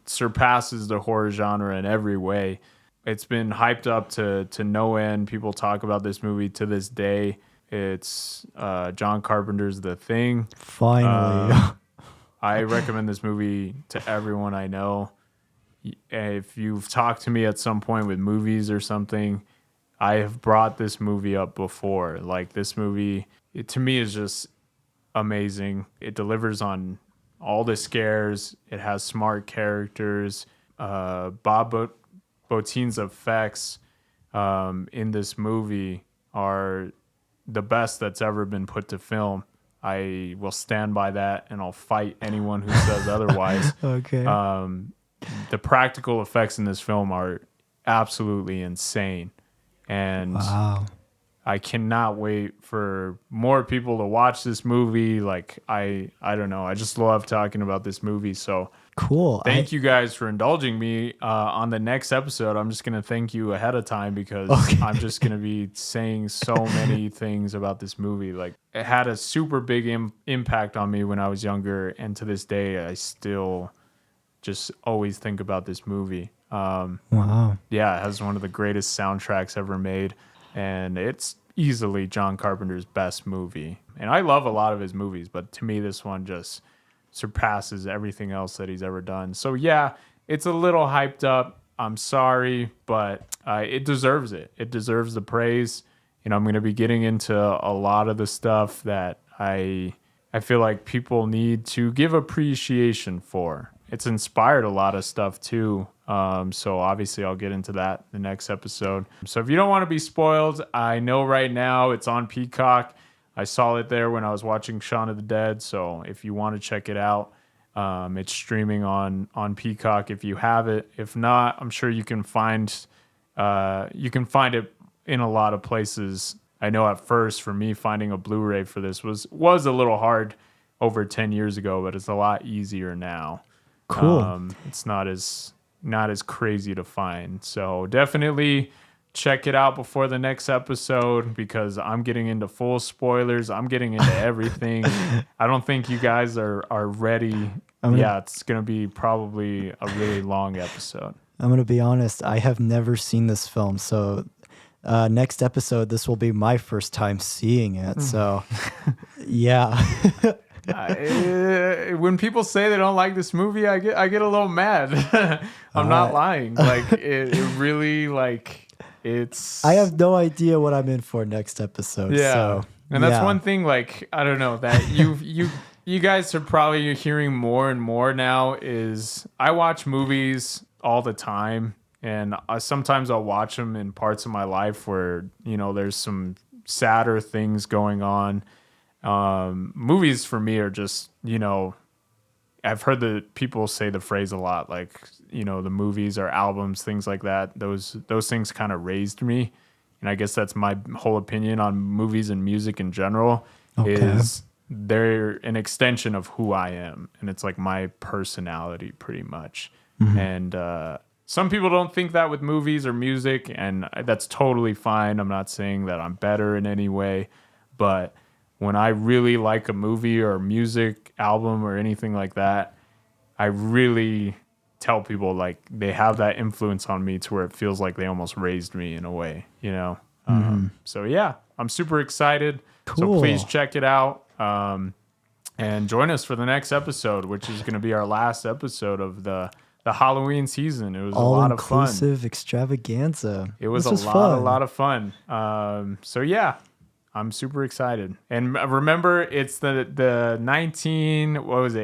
surpasses the horror genre in every way. It's been hyped up to no end. People talk about this movie to this day. It's John Carpenter's The Thing. Finally. I recommend this movie to everyone I know. If you've talked to me at some point with movies or something, I have brought this movie up before. Like this movie, to me is just amazing. It delivers on all the scares. It has smart characters. Bob Botine's effects in this movie are the best that's ever been put to film. I will stand by that, and I'll fight anyone who says otherwise. Okay. The practical effects in this film are absolutely insane, and Wow. I cannot wait for more people to watch this movie. Like I don't know. I just love talking about this movie. So Cool. thank you guys for indulging me on the next episode. I'm just going to thank you ahead of time because I'm just going to be saying so many things about this movie. Like it had a super big impact on me when I was younger. And to this day, I still just always think about this movie. Wow. Yeah, it has one of the greatest soundtracks ever made. And it's easily John Carpenter's best movie. And I love a lot of his movies, but to me, this one just surpasses everything else that he's ever done. So yeah, it's a little hyped up. I'm sorry, but it deserves it. It deserves the praise. You know, I'm going to be getting into a lot of the stuff that I feel like people need to give appreciation for. It's inspired a lot of stuff too. So obviously I'll get into that in the next episode. So if you don't want to be spoiled, I know right now it's on Peacock. I saw it there when I was watching Shaun of the Dead. So if you want to check it out, it's streaming on Peacock if you have it. If not, I'm sure you can find it in a lot of places. I know at first for me finding a Blu-ray for this was a little hard over 10 years ago, but it's a lot easier now. Cool. It's not as crazy to find. So definitely check it out before the next episode because I'm getting into full spoilers. I'm getting into everything. I don't think you guys are ready. It's going to be probably a really long episode. I'm going to be honest. I have never seen this film. So next episode, this will be my first time seeing it. So yeah. When people say they don't like this movie, I get a little mad. I'm not lying. Like it really like it's. I have no idea what I'm in for next episode. Yeah, so, and that's one thing. Like I don't know that you guys are probably hearing more and more now. Is I watch movies all the time, and sometimes I'll watch them in parts of my life where there's some sadder things going on. Movies for me are just, I've heard the people say the phrase a lot, like, the movies or albums, things like that. Those things kind of raised me. And I guess that's my whole opinion on movies and music in general is they're an extension of who I am. And it's like my personality pretty much. Mm-hmm. And, some people don't think that with movies or music, and that's totally fine. I'm not saying that I'm better in any way, but when I really like a movie or music album or anything like that, I really tell people like they have that influence on me to where it feels like they almost raised me in a way, So yeah, I'm super excited. Cool. So please check it out and join us for the next episode, which is going to be our last episode of the Halloween season. It was a lot of fun. All-inclusive extravaganza. It was a lot of fun. So yeah. I'm super excited. And remember, it's the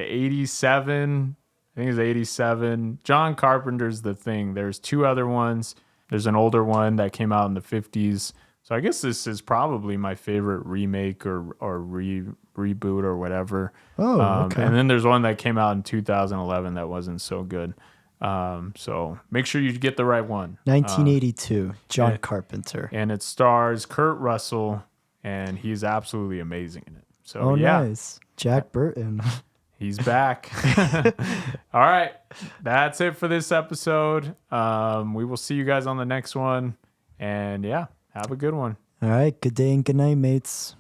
87. I think it's 87. John Carpenter's The Thing. There's two other ones. There's an older one that came out in the 50s. So I guess this is probably my favorite remake or reboot or whatever. Oh, okay. And then there's one that came out in 2011 that wasn't so good. So make sure you get the right one. 1982, John Carpenter. And it stars Kurt Russell, and he's absolutely amazing in it. So Oh, yeah, nice. Jack Burton. he's back. All right, that's it for this episode. We will see you guys on the next one, and yeah, have a good one. All right. Good day and good night, mates.